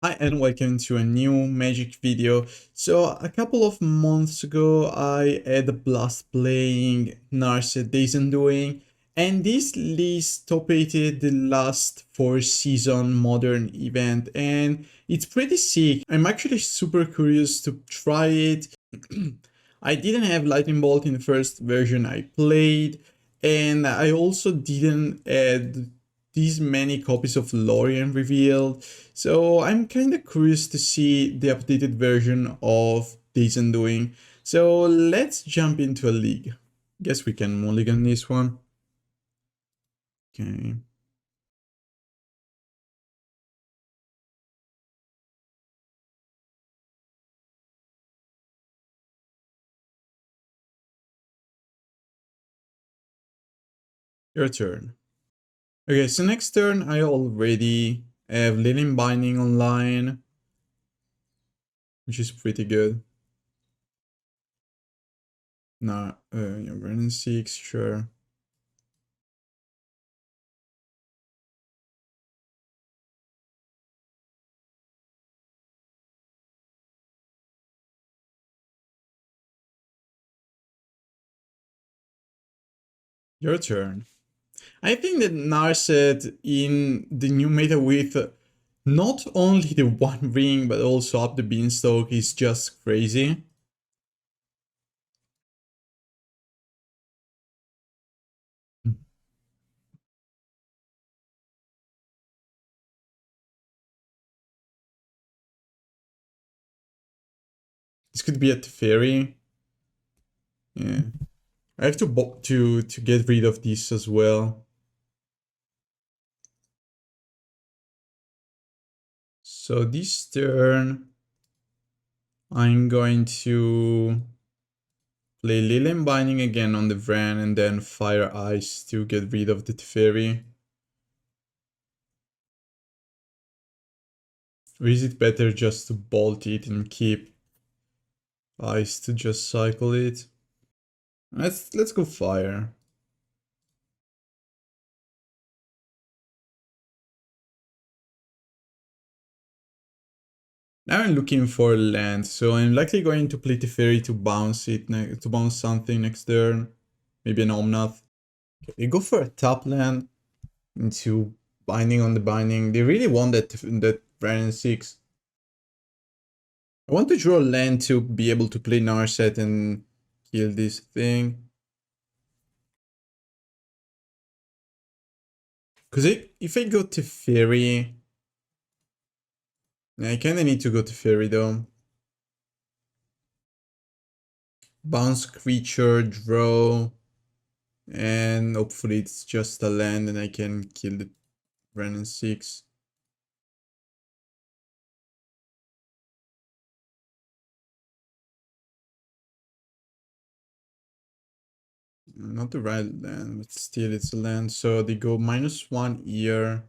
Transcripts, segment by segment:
Hi and welcome to a new Magic video. So a couple of months ago I had a blast playing Narset Days Undoing, and this list top-rated the last 4 season modern event and it's pretty sick. I'm actually super curious to try it. I didn't have Lightning Bolt in the first version I played, and I also didn't add these many copies of Lórien Revealed, so I'm kind of curious to see the updated version of Days Undoing. So let's jump into a league. Guess we can mulligan this one. Okay. Your turn. Okay, so next turn I already have Leyline Binding online, which is pretty good. Nah, yeah, Vernon 6, sure. Your turn. I think that Narset in the new meta with not only the one ring but also up the beanstalk is just crazy. This could be a Teferi. Yeah. I have to get rid of this as well. So this turn I'm going to play Leyline Binding again on the Vran and then Fire Ice to get rid of the Teferi. Or is it better just to bolt it and keep Ice to just cycle it? Let's go Fire. Now I'm looking for land, so I'm likely going to play Teferi to bounce it, to bounce something next turn. Maybe an Omnath. Okay, they go for a top land into binding on the binding. They really want that Brandon 6. I want to draw land to be able to play Narset and kill this thing. Because if I go Teferi, I kinda need to go Teferi though. Bounce creature, draw, and hopefully it's just a land and I can kill the Brandon 6. Not the right land, but still it's a land. So they go -1 here.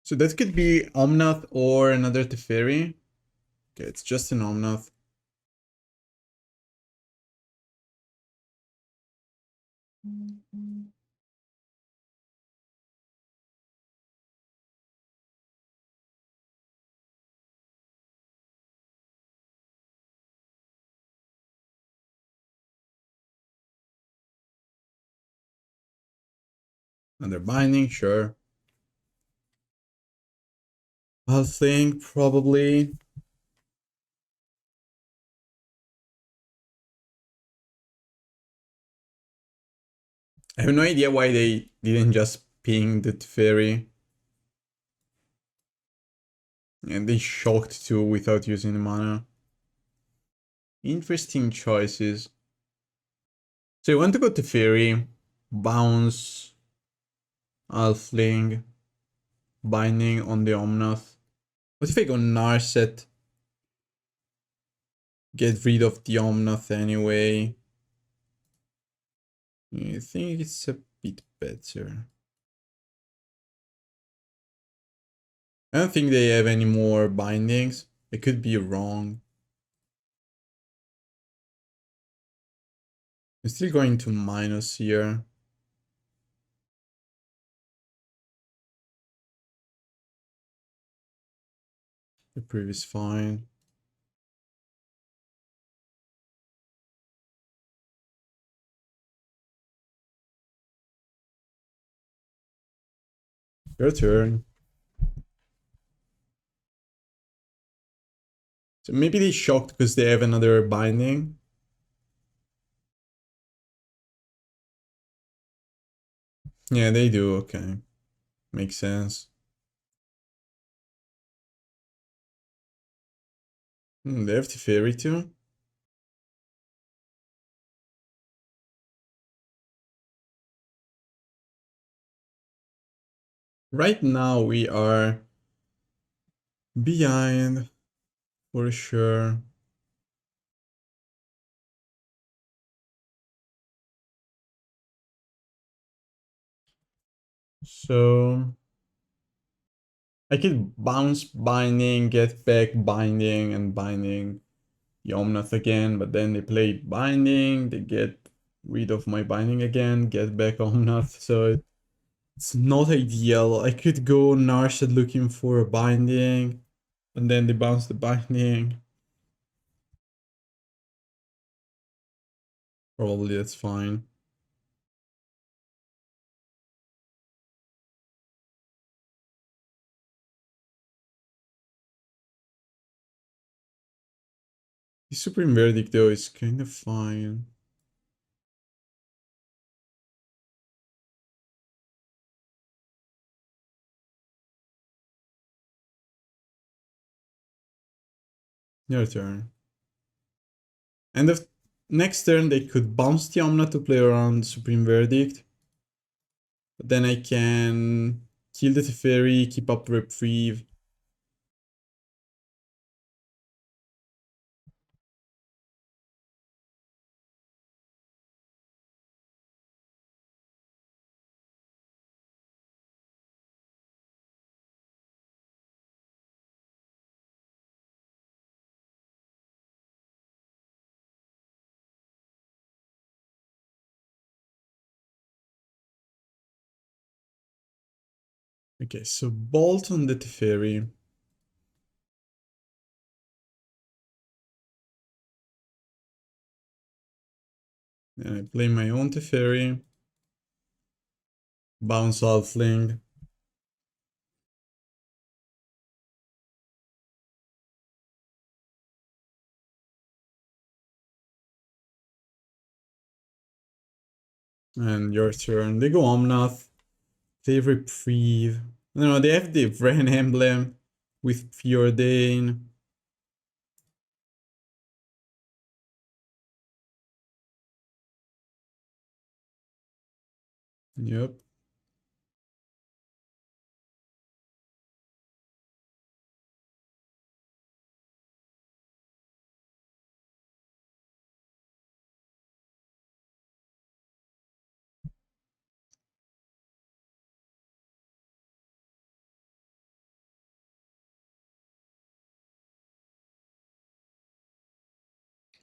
So that could be Omnath or another Teferi. Okay, it's just an Omnath. Another binding, sure. I think probably. I have no idea why they didn't just ping the Teferi. And they shocked too without using the mana. Interesting choices. So you want to go Teferi, bounce, Alfling, binding on the Omnath. What if I go Narset? Get rid of the Omnath anyway. I think it's a bit better. I don't think they have any more bindings. I could be wrong. I'm still going to minus here. Reprieve is fine. Your turn. So maybe they shocked because they have another binding. Yeah, they do. Okay. Makes sense. They have Teferi too. Right now we are behind for sure. So I could bounce binding, get back binding, and binding Yawgmoth again, but then they play binding, they get rid of my binding again, get back Omnath, so it's not ideal. I could go Narset looking for a binding, and then they bounce the binding. Probably that's fine. The Supreme Verdict though is kind of fine. Your turn. And if next turn they could bounce the Omnath to play around Supreme Verdict. But then I can kill the Teferi, keep up the Reprieve. Okay, so Bolt on the Teferi. Then I play my own Teferi. Bounce Halfling. And your turn. They go Omnath. They Reprieve. No, they have the Vren emblem with Fjordane. Yep.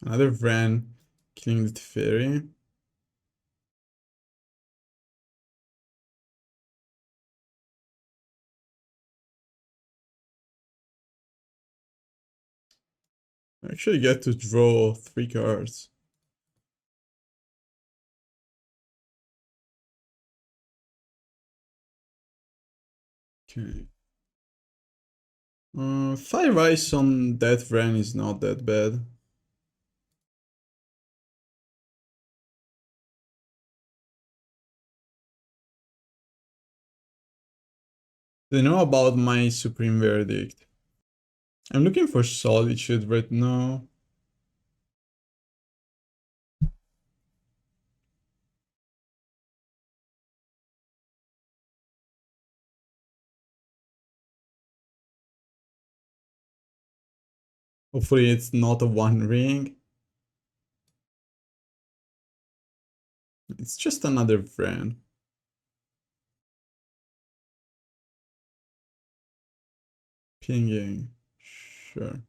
Another Vren killing the Teferi. I actually get to draw 3 cards. Okay. 5 ice on that Vren is not that bad. They know about my Supreme Verdict. I'm looking for Solitude right now. Hopefully it's not a 1 ring. It's just another friend. Pinging. Sure.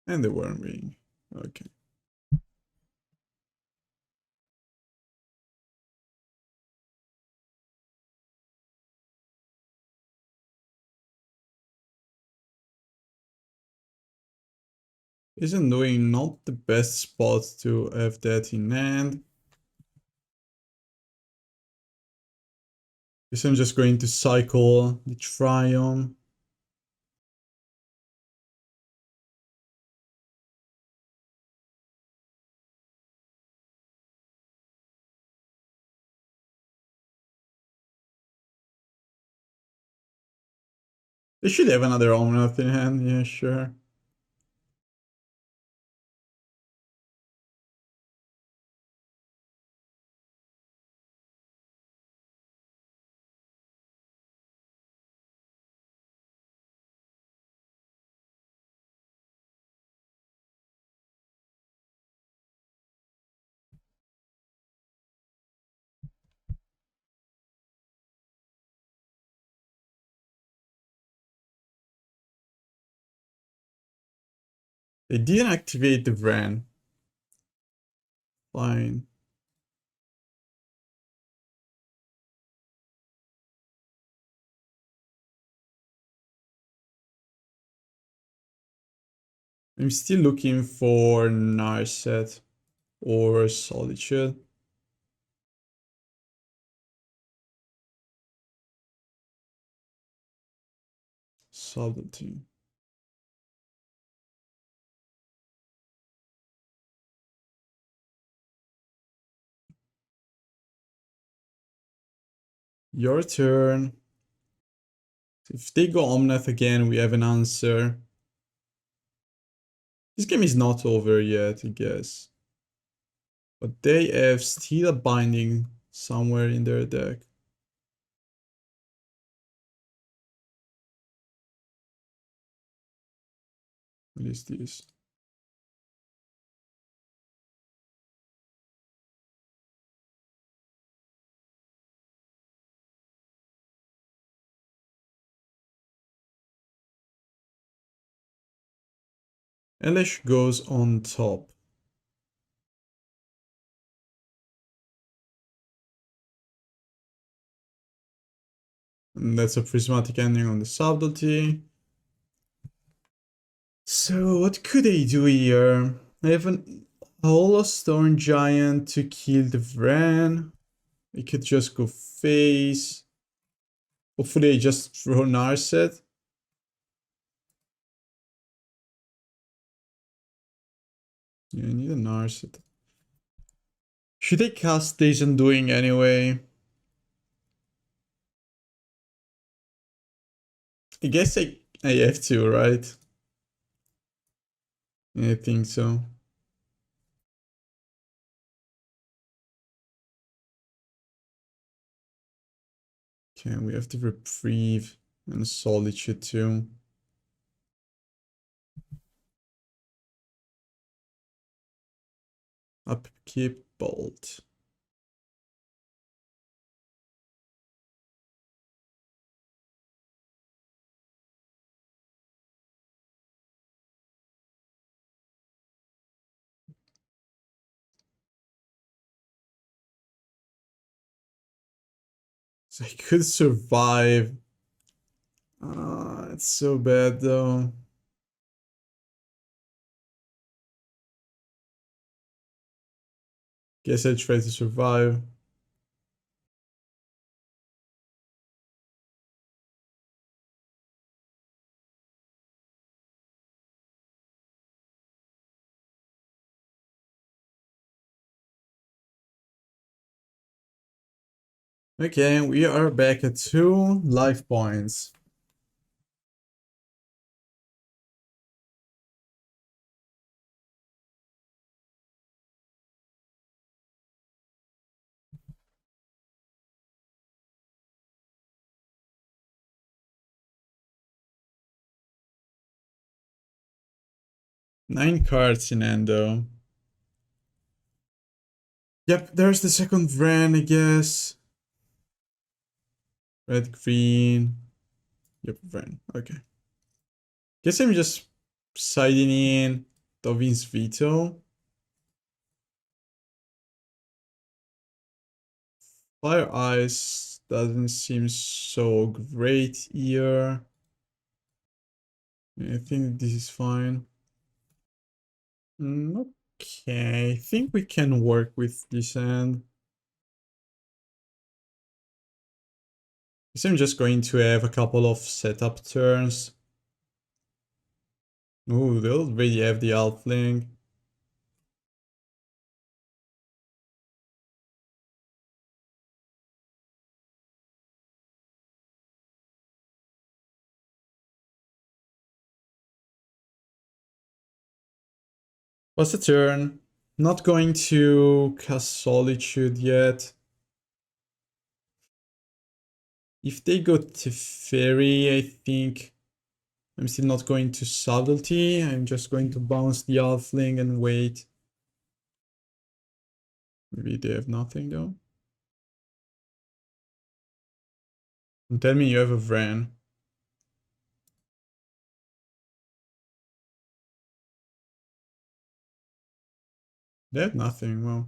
And the 1 ring. Okay. Isn't doing not the best spot to have that in hand. Guess I'm just going to cycle the Triome. They should have another Omnath in hand, yeah, sure. They didn't activate the Vran. Fine. I'm still looking for Narset or Solitude. Subtlety. Your turn. If they go Omnath again, we have an answer. This game is not over yet, I guess. But they have still a Binding somewhere in their deck. What is this? Elesh goes on top. And that's a prismatic ending on the Subtlety. So what could they do here? I have a Hollow Stone Giant to kill the Vran. We could just go face. Hopefully I just throw Narset. Yeah, I need a Narset. Should I cast Days Undoing anyway? I guess I have to, right? I think so. Okay, we have to Reprieve and Solitude too. Upkeep Bolt. So I could survive. It's so bad though. Guess I try to survive. Okay, we are back at 2 life points. Nine cards in hand though. Yep, there's the second Vran, I guess. Red, green. Yep, Vran. Okay. Guess I'm just siding in Dovin's Veto. Fire Ice doesn't seem so great here. I think this is fine. Okay, I think we can work with this end. So I'm just going to have a couple of setup turns. Ooh, they already have the Halfling. What's the turn? Not going to cast Solitude yet. If they go Teferi, I think I'm still not going to Subtlety. I'm just going to bounce the Halfling and wait. Maybe they have nothing though. And tell me you have a Vran. They have nothing, well.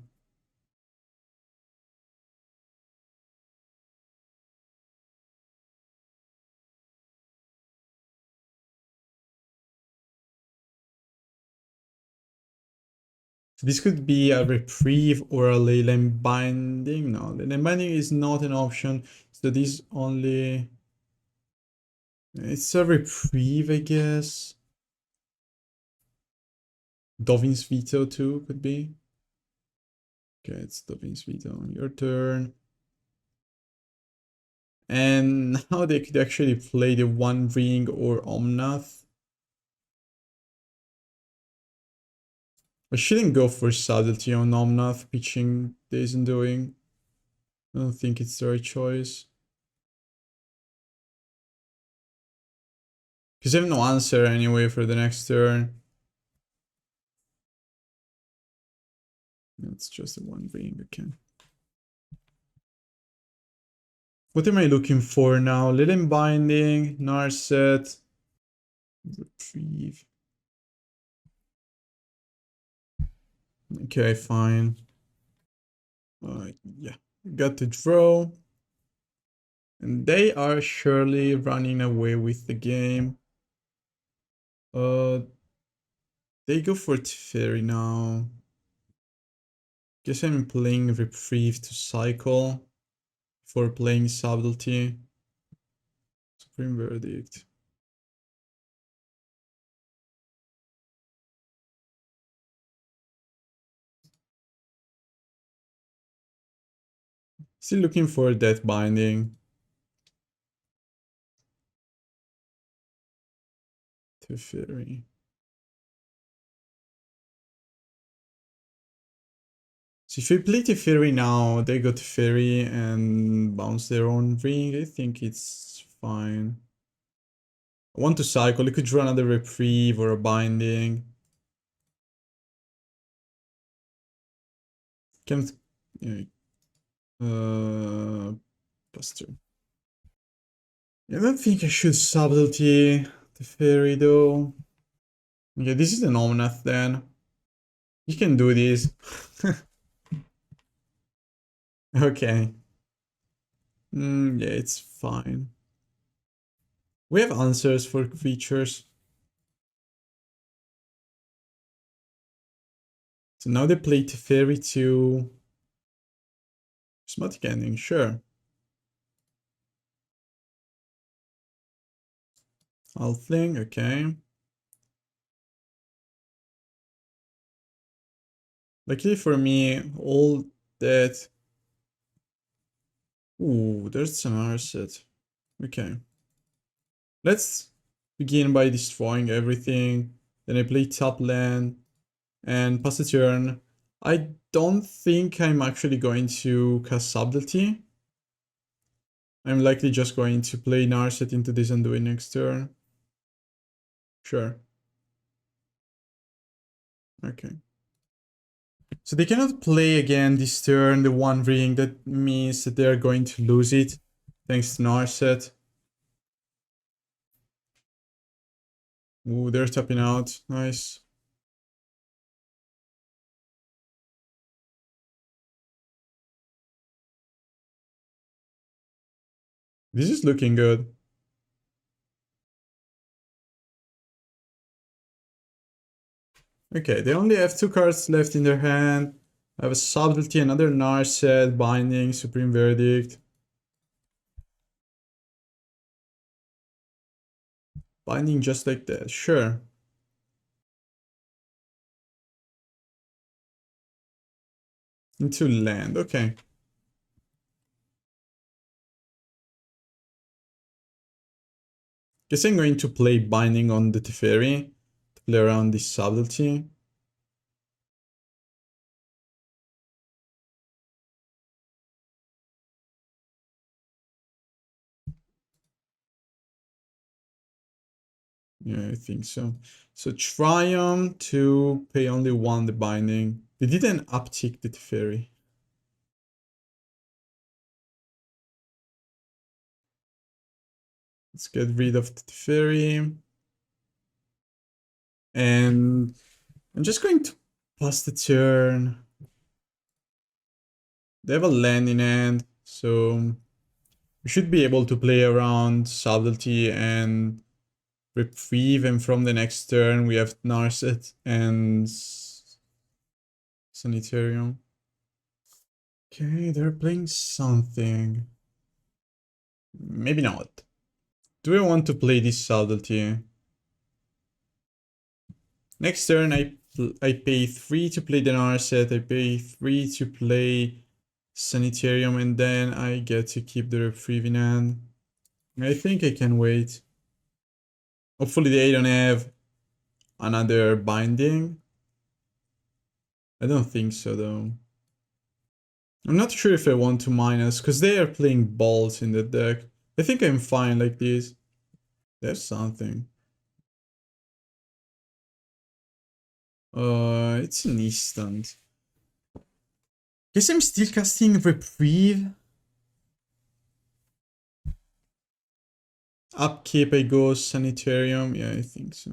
So this could be a Reprieve or a Leyline Binding. No, Leyline Binding is not an option. So this only... It's a Reprieve, I guess. Dovin's Veto too, could be. Okay, it's Dovin's Veto on your turn. And now they could actually play the One Ring or Omnath. I shouldn't go for Subtlety on Omnath, pitching Days and Doing. I don't think it's the right choice. Because I have no answer anyway for the next turn. It's just a One Ring, okay. What am I looking for now? Leyline Binding, Narset, Reprieve. Okay, fine. Yeah, got to draw. And they are surely running away with the game. They go for Teferi now. Guess I'm playing Reprieve to cycle for playing Subtlety. Supreme Verdict. Still looking for Death Binding. Teferi. So if you play Teferi now, they go Teferi and bounce their own ring. I think it's fine. I want to cycle. You could draw another Reprieve or a Binding. Can't... Yeah. Buster. I don't think I should Subtlety Teferi though. Okay, this is an Omnath then. You can do this. Okay. Yeah, it's fine. We have answers for creatures. So now they play Teferi to Prismatic Ending, sure. Halfling, okay. Luckily for me, all that... Ooh, there's an Narset. Okay. Let's begin by destroying everything. Then I play top land and pass the turn. I don't think I'm actually going to cast Subtlety. I'm likely just going to play Narset into this and do it next turn. Sure. Okay. So they cannot play again this turn the One Ring. That means that they're going to lose it. Thanks to Narset. Ooh, they're tapping out. Nice. This is looking good. Okay, they only have 2 cards left in their hand. I have a Subtlety, another Narset, Binding, Supreme Verdict. Binding just like that, sure. Into land, okay. Guess I'm going to play Binding on the Teferi to play around this Subtlety. Yeah, I think so. So Triome to pay only 1 the Binding. They didn't uptick the Teferi. Let's get rid of the Teferi. And I'm just going to pass the turn. They have a land in hand, so we should be able to play around Subtlety and Reprieve, and from the next turn we have Narset and Sanitarium. Okay, they're playing something. Maybe not. Do I want to play this Subtlety? Next turn I pay 3 to play the Narset, I pay 3 to play Sanitarium, and then I get to keep the Reprieve in hand. I think I can wait. Hopefully they don't have another Binding. I don't think so though. I'm not sure if I want to minus, because they are playing balls in the deck. I think I'm fine like this. There's something. It's an instant. Guess I'm still casting Reprieve. Upkeep I go Sanitarium. Yeah, I think so.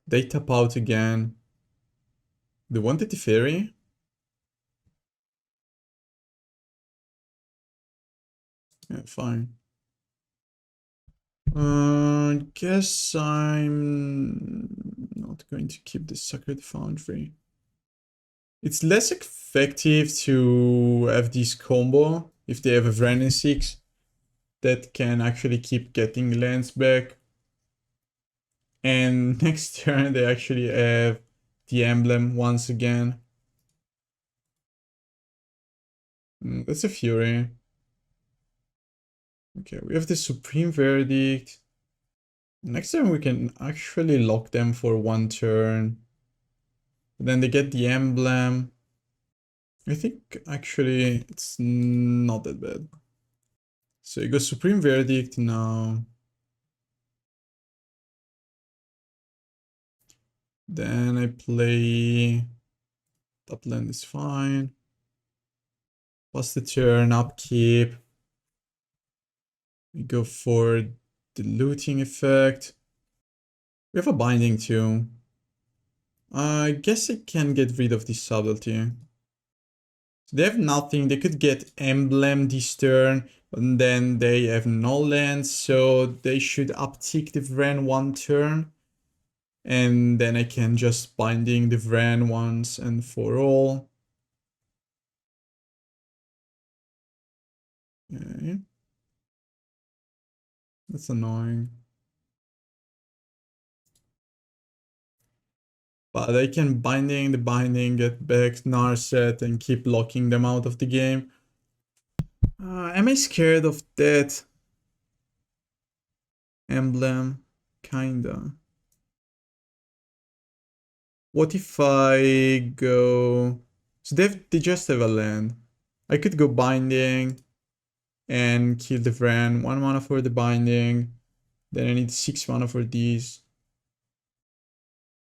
They tap out again. They wanted the Teferi. Yeah, fine. Guess I'm not going to keep the Sacred Foundry. It's less effective to have this combo if they have a Vren 6 that can actually keep getting lands back. And next turn they actually have the emblem once again. That's a Fury. Okay, we have the Supreme Verdict. Next time we can actually lock them for 1 turn. Then they get the emblem. I think actually it's not that bad. So you go Supreme Verdict now. Then I play top land is fine. Pass the turn, upkeep. We go for the looting effect. We have a binding too. I guess I can get rid of this subtlety. So they have nothing. They could get emblem this turn, and then they have no lands, so they should uptick the Vren 1 turn. And then I can just binding the Vren once and for all. Okay. That's annoying. But I can binding the binding, get back Narset, and keep locking them out of the game. Am I scared of that emblem? Kinda. What if I go... So they just have a land. I could go binding and kill the Vren. 1 mana for the binding. Then I need 6 mana for these.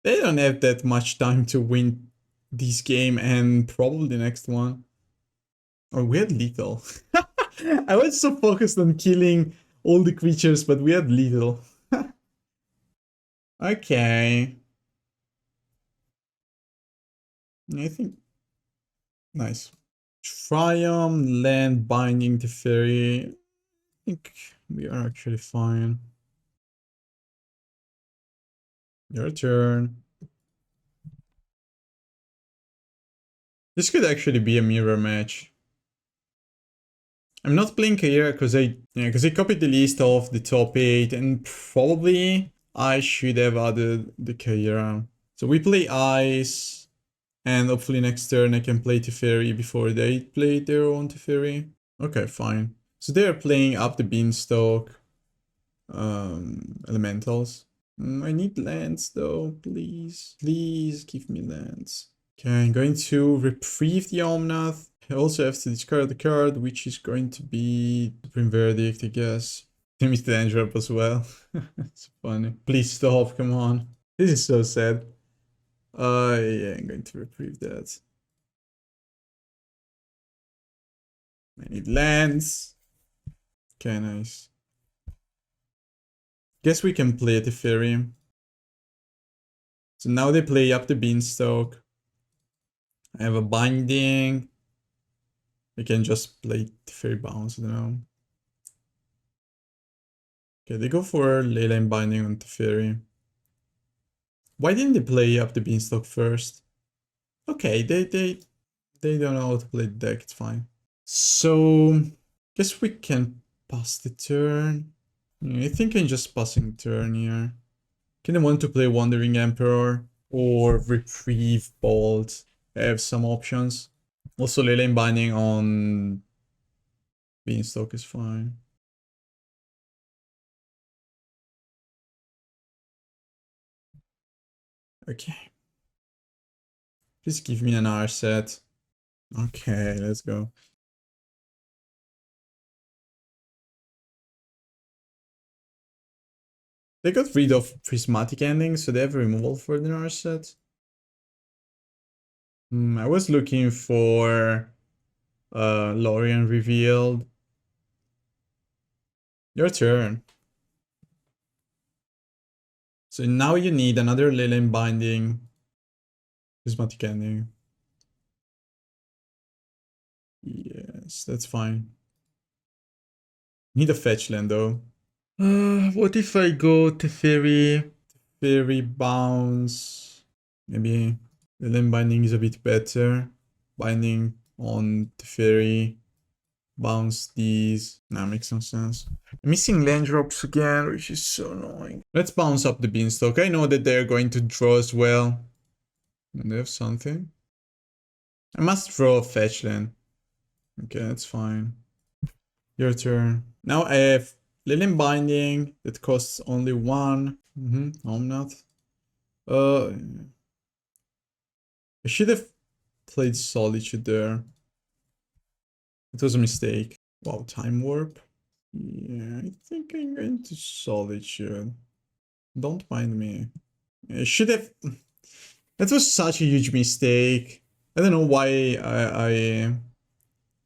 They don't have that much time to win this game and probably the next one. Or we had lethal. I was so focused on killing all the creatures, but we had lethal. Okay. I think... Nice. Triumph, land, binding, Teferi. I think We are actually fine. Your turn. This could actually be a mirror match. I'm not playing Geier because I copied the list of the top 8 and probably I should have added the Geier. So we play Ice and hopefully next turn I can play Teferi before they play their own Teferi. Okay, fine. So they're playing up the beanstalk elementals. I need lands though, please. Please give me lands. Okay, I'm going to reprieve the Omnath. I also have to discard the card, which is going to be Supreme Verdict, I guess. Timmy Danger up as well. It's funny. Please stop, come on. This is so sad. Yeah, I'm going to reprieve that. I need lands. Okay, nice. Guess we can play Teferi. So now they play up the beanstalk. I have a binding. I can just play Teferi bounce, I don't know. Okay, they go for Leyline Binding on Teferi. Why didn't they play up the beanstalk first? Okay, they don't know how to play the deck, it's fine. So, guess we can pass the turn. I think I'm just passing the turn here. Can I want to play Wandering Emperor or Reprieve Bolt? I have some options. Also, Leyline Binding on beanstalk is fine. Okay. Please give me an Narset. Okay, let's go. They got rid of Prismatic Ending, so they have removal for the Narset. I was looking for Lórien Revealed. Your turn. So now you need another Leyline Binding. Prismatic Ending. Yes, that's fine. Need a fetch land though. What if I go Teferi? Teferi bounce. Maybe Leyline Binding is a bit better. Binding on Teferi. Bounce these. Nah, makes no sense. I'm missing land drops again, which is so annoying. Let's bounce up the beanstalk. I know that they're going to draw as well. And they have something. I must draw a fetch land. Okay, that's fine. Your turn. Now I have Leyline Binding that costs only 1. Omnath. I should have played Solitude there. It was a mistake. Wow, Time Warp. Yeah, I think I'm going to Solitude. Don't mind me. I should have... That was such a huge mistake. I don't know why I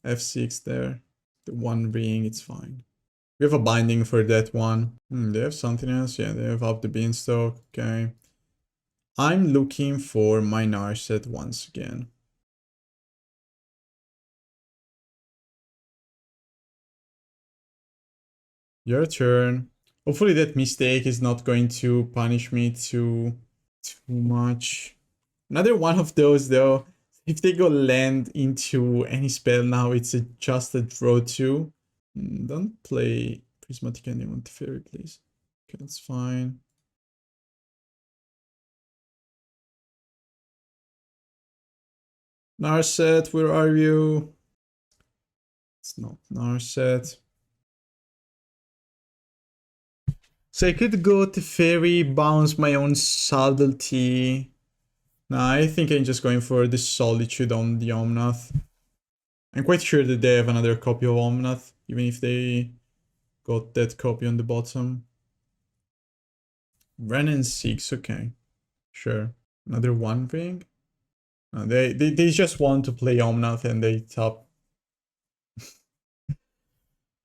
F6 there. The one ring, it's fine. We have a binding for that one. They have something else? Yeah, they have up the beanstalk. Okay. I'm looking for my Narset once again. Your turn. Hopefully that mistake is not going to punish me too much. Another one of those though. If they go land into any spell now, it's just a draw 2. Don't play Prismatic Ending on Teferi, please. Okay, that's fine. Narset, where are you? It's not Narset. So I could go Teferi, bounce my own Subtlety. Nah, I think I'm just going for the Solitude on the Omnath. I'm quite sure that they have another copy of Omnath, even if they got that copy on the bottom. Ren and 6, okay. Sure. Another one ring? No, they just want to play Omnath and they top.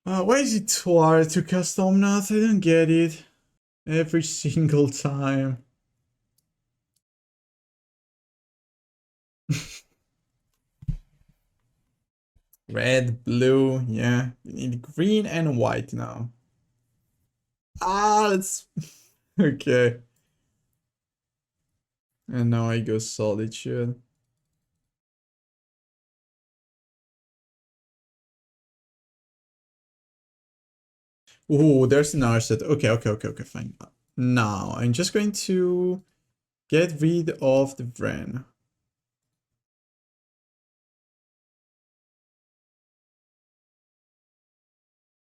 Why is it so hard to cast Omnath? I don't get it. Every single time. Red, blue, yeah. We need green and white now. Ah, that's okay. And now I go Solitude. Oh, there's an Narset. Okay, fine. Now I'm just going to get rid of the Vren.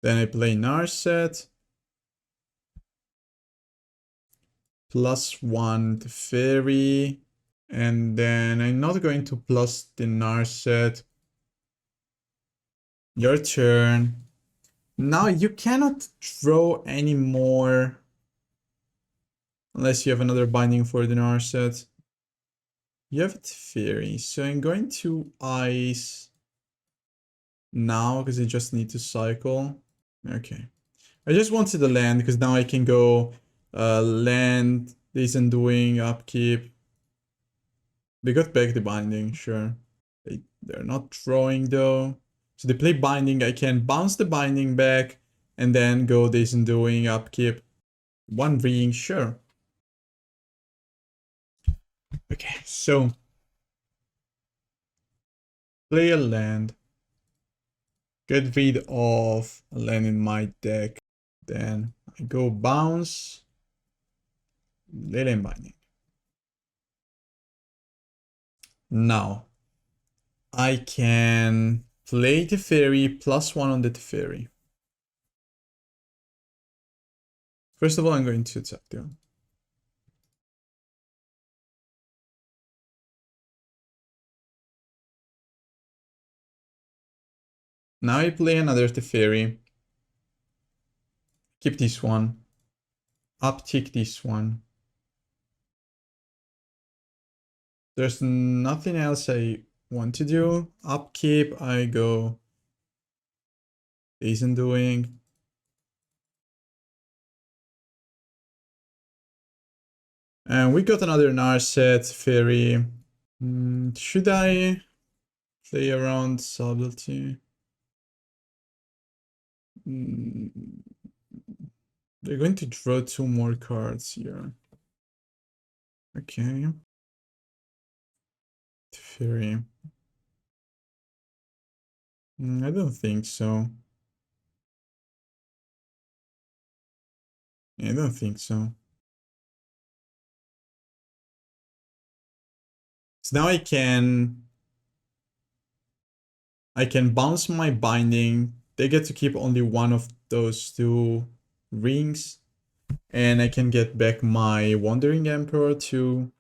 Then I play Narset. +1 Teferi. And then I'm not going to plus the Narset. Your turn. Now you cannot draw anymore unless you have another binding for the Narset. You have a Teferi, so I'm going to ice now because I just need to cycle. Okay. I just wanted the land because now I can go land, this undoing, upkeep. They got back the binding, sure. They're not drawing though. So they play binding, I can bounce the binding back and then go this undoing, upkeep. One ring, sure. Okay, so play a land. Get rid of a land in my deck. Then I go bounce. Leyline Binding. Now I can play Teferi +1 on the Teferi. First of all, I'm going to attack them. Now I play another Teferi. Keep this one. Uptick this one. There's nothing else I want to do. Upkeep, I go Isn't doing. And we got another Narset Fairy. Should I play around Subtlety? They're going to draw 2 more cards here. Okay. Teferi. I don't think so. I don't think so. So now I can bounce my binding. They get to keep only one of those 2 rings. And I can get back my Wandering Emperor too.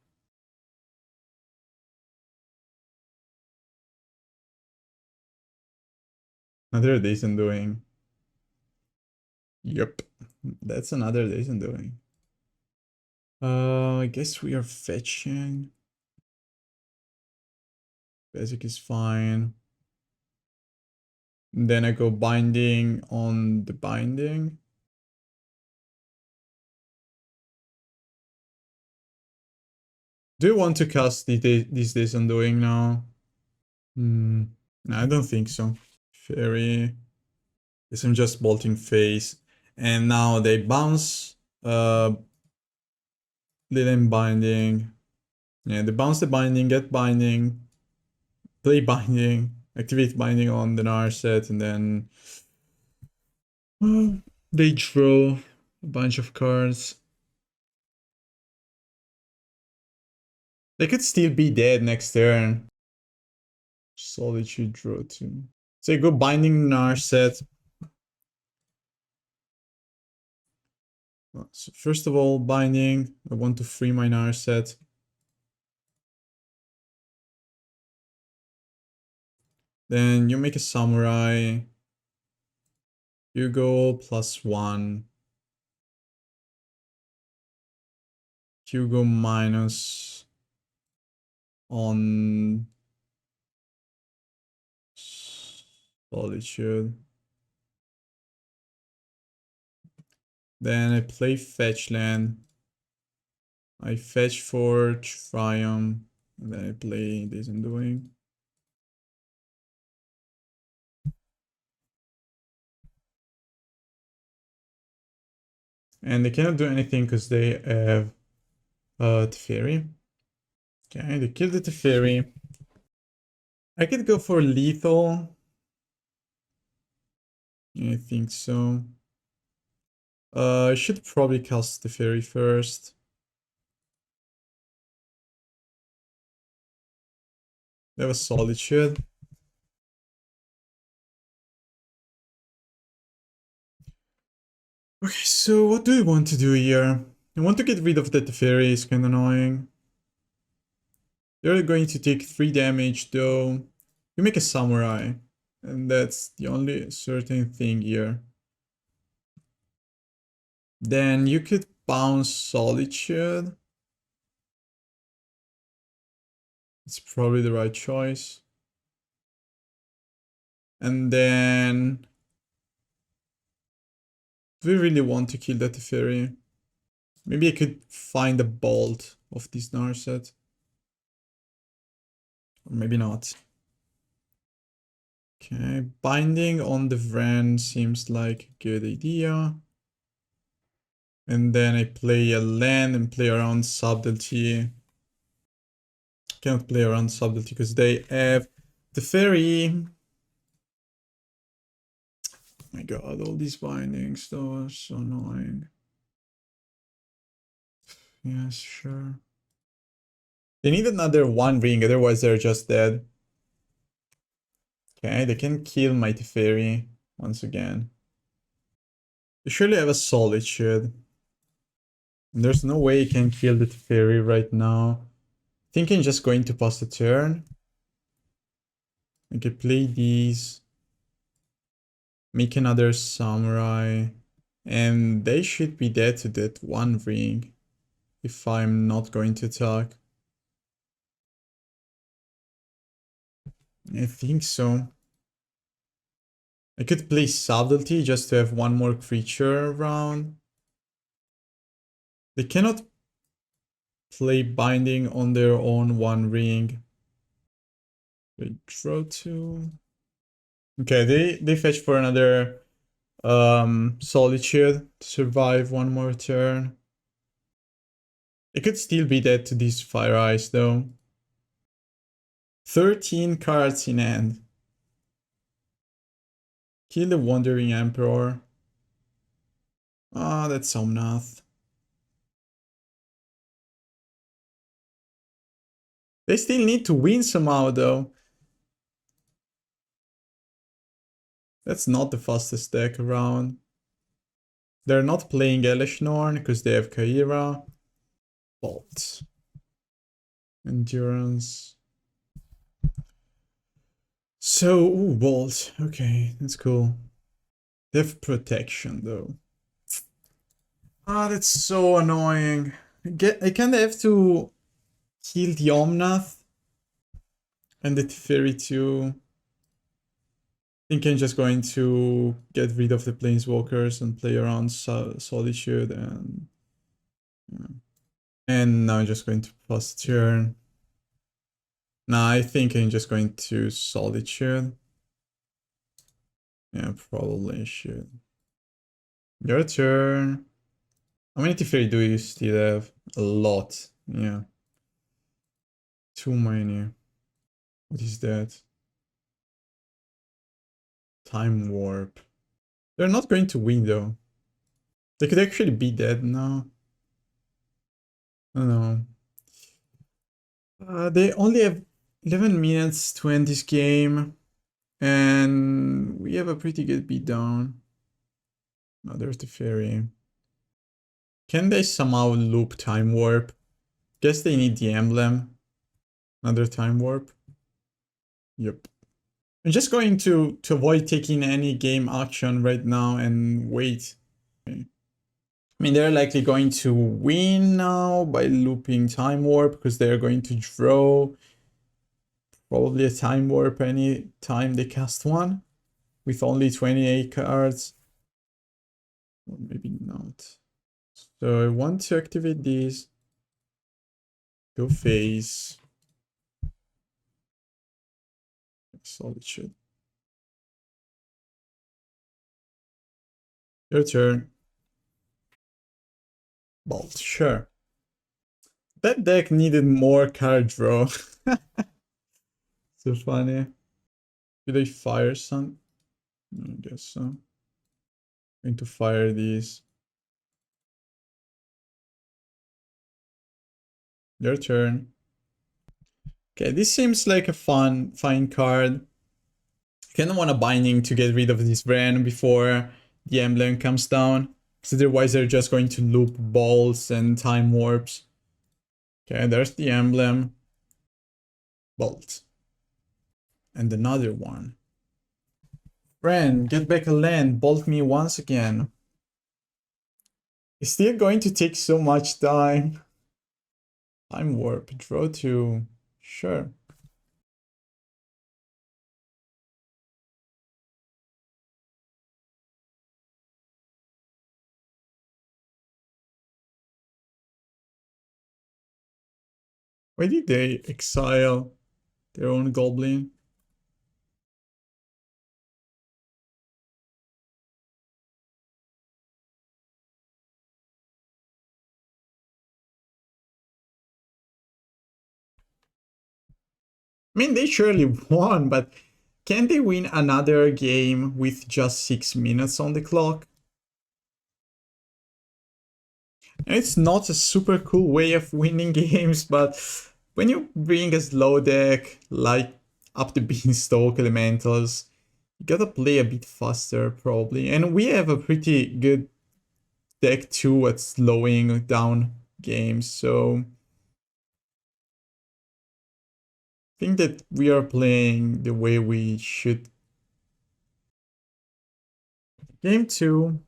Another Days Undoing. Yep. That's another Days Undoing. I guess we are fetching. Basic is fine. Then I go binding on the binding. Do you want to cast these Days Undoing now? No, I don't think so. Fairy. Guess I'm just bolting face. And now they bounce. Leyline Binding. Yeah, they bounce the binding, get binding, play binding, activate binding on the Narset, and then they draw a bunch of cards. They could still be dead next turn. Solitude draw 2. So I go binding Narset. So first of all, binding. I want to free my Narset. Then you make a samurai. You go +1. You go minus on Solitude. Then I play fetch land. I fetch for Triome. And then I play this undoing. And they cannot do anything because they have Teferi. Okay, they killed the Teferi. I could go for lethal. I think so. I should probably cast Teferi first. They have a Solitude. Okay, so what do we want to do here? I want to get rid of the Teferi, it's kind of annoying. They're going to take 3 damage though. You make a Samurai, and that's the only certain thing here. Then you could bounce Solitude. It's probably the right choice. And then... do we really want to kill that Teferi? Maybe I could find a bolt of this Narset. Or maybe not. Okay, binding on the Vren seems like a good idea. And then I play a land and play around Subtlety. Can't play around Subtlety because they have Teferi. Oh my god, all these bindings though are so annoying. Yes, sure. They need another 1 ring, otherwise they're just dead. Okay, they can kill my Teferi once again. They surely have a Solitude. There's no way you can kill the Teferi right now. Thinking just going to pass the turn. I could play these. Make another Samurai. And they should be dead to that 1 ring. If I'm not going to attack. I think so. I could play Subtlety just to have 1 more creature around. They cannot play Binding on their own 1 ring. They draw 2. Okay, they fetch for another Solitude to survive 1 more turn. It could still be dead to these Fire Eyes though. 13 cards in hand. Kill the Wandering Emperor. Ah, that's Omnath. They still need to win somehow though. That's not the fastest deck around. They're not playing Elesh Norn because they have Geier. Bolt. Endurance. So, ooh, Bolt. Okay, that's cool. They have Protection though. Ah, that's so annoying. I kinda have to kill the Omnath and the Teferi too. I think I'm just going to get rid of the Planeswalkers and play around Solitude and... yeah. And now I'm just going to pass turn. Nah, I think I'm just going to Solitude. Yeah, probably should. Your turn. How many Teferi do you still have? A lot. Yeah. Too many. What is that? Time Warp. They're not going to win though. They could actually be dead now. I don't know. They only have 11 minutes to end this game. And we have a pretty good beatdown. Oh, there's the Fairy. Can they somehow loop Time Warp? Guess they need the emblem. Another Time Warp. Yep. I'm just going to avoid taking any game action right now and wait. Okay. I mean, they're likely going to win now by looping Time Warp because they're going to draw probably a Time Warp any time they cast one with only 28 cards. Or maybe not. So I want to activate these. Go face. Solitude. Your turn. Bolt, sure. That deck needed more card draw. So funny. Did I fire some? I guess so. Going to fire these. Your turn. Okay, this seems like a fine card. I kind of want a binding to get rid of this Vren before the emblem comes down. Because otherwise they're just going to loop balls and time warps. Okay, there's the emblem. Bolt. And another one. Vren, get back a land. Bolt me once again. It's still going to take so much time. Time warp. Draw 2. Sure. Why did they exile their own goblin? I mean, they surely won, but can they win another game with just 6 minutes on the clock? And it's not a super cool way of winning games, but when you bring a slow deck like up the beanstalk elementals, you gotta play a bit faster probably. And we have a pretty good deck too at slowing down games, so I think that we are playing the way we should. Game 2.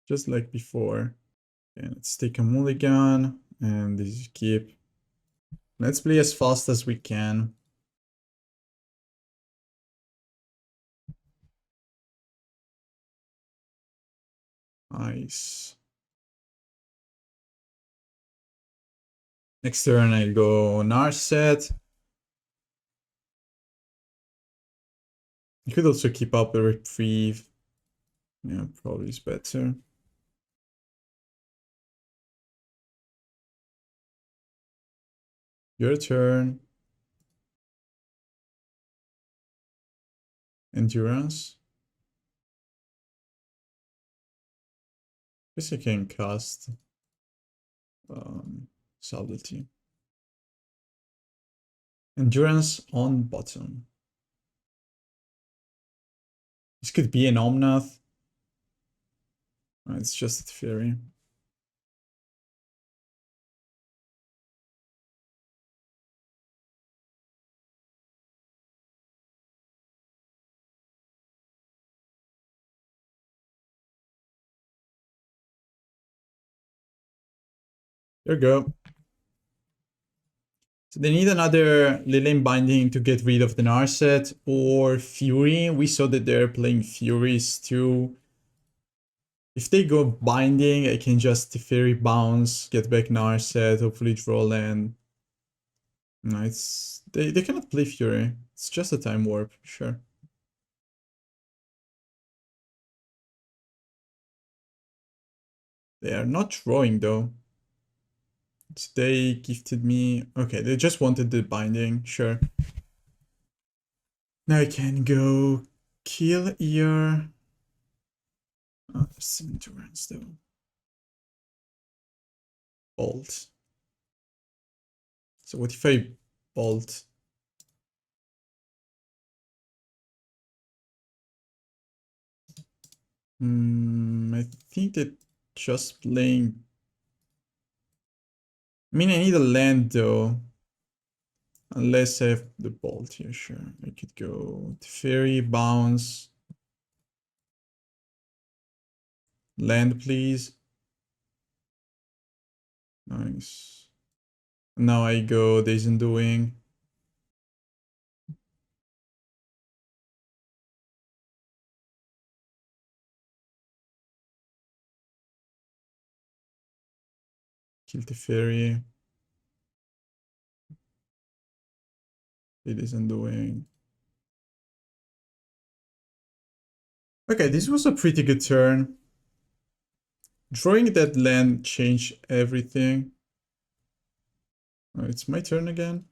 Just like before. Okay, let's take a mulligan and this is keep. Let's play as fast as we can. Nice. Next turn I go Narset. You could also keep up a Reprieve. Yeah, probably is better. Your turn. Endurance. Guess I can cast Subtlety. Endurance on bottom. This could be an Omnath. It's just a Teferi. There you go. So they need another Leyline Binding to get rid of the Narset or Fury. We saw that they're playing Furies too. If they go Binding, I can just Teferi bounce, get back Narset, hopefully draw land. No, it's they cannot play Fury. It's just a time warp, sure. They are not drawing though. So they gifted me. Okay, they just wanted the binding, sure. Now I can go kill here. Oh, there's some endurance though. Bolt. So what if I bolt? I think that just playing. I mean, I need a land though. Unless I have the bolt here, sure. I could go Teferi, bounce. Land, please. Nice. Now I go Days Undoing. Kill Teferi. Days Undoing. Okay, this was a pretty good turn. Drawing that land changed everything. Oh, it's my turn again.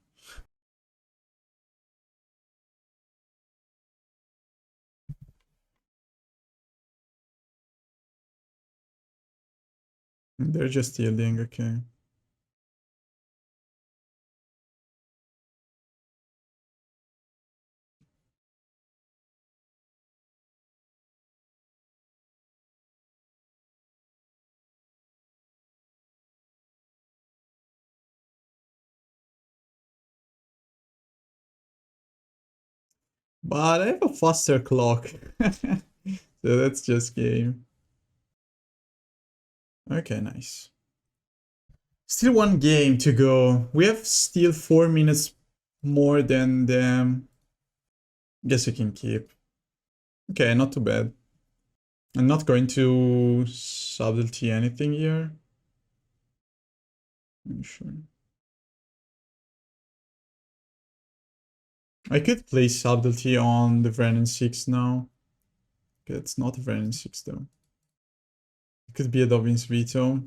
They're just yielding, okay. But I have a faster clock. So that's just game. Okay, nice. Still one game to go. We have still 4 minutes more than them. Guess we can keep. Okay, not too bad. I'm not going to subtlety anything here. I'm sure. I could play subtlety on the Vren 6 now. Okay, it's not a Vren 6 though. It could be a Dovin's Veto.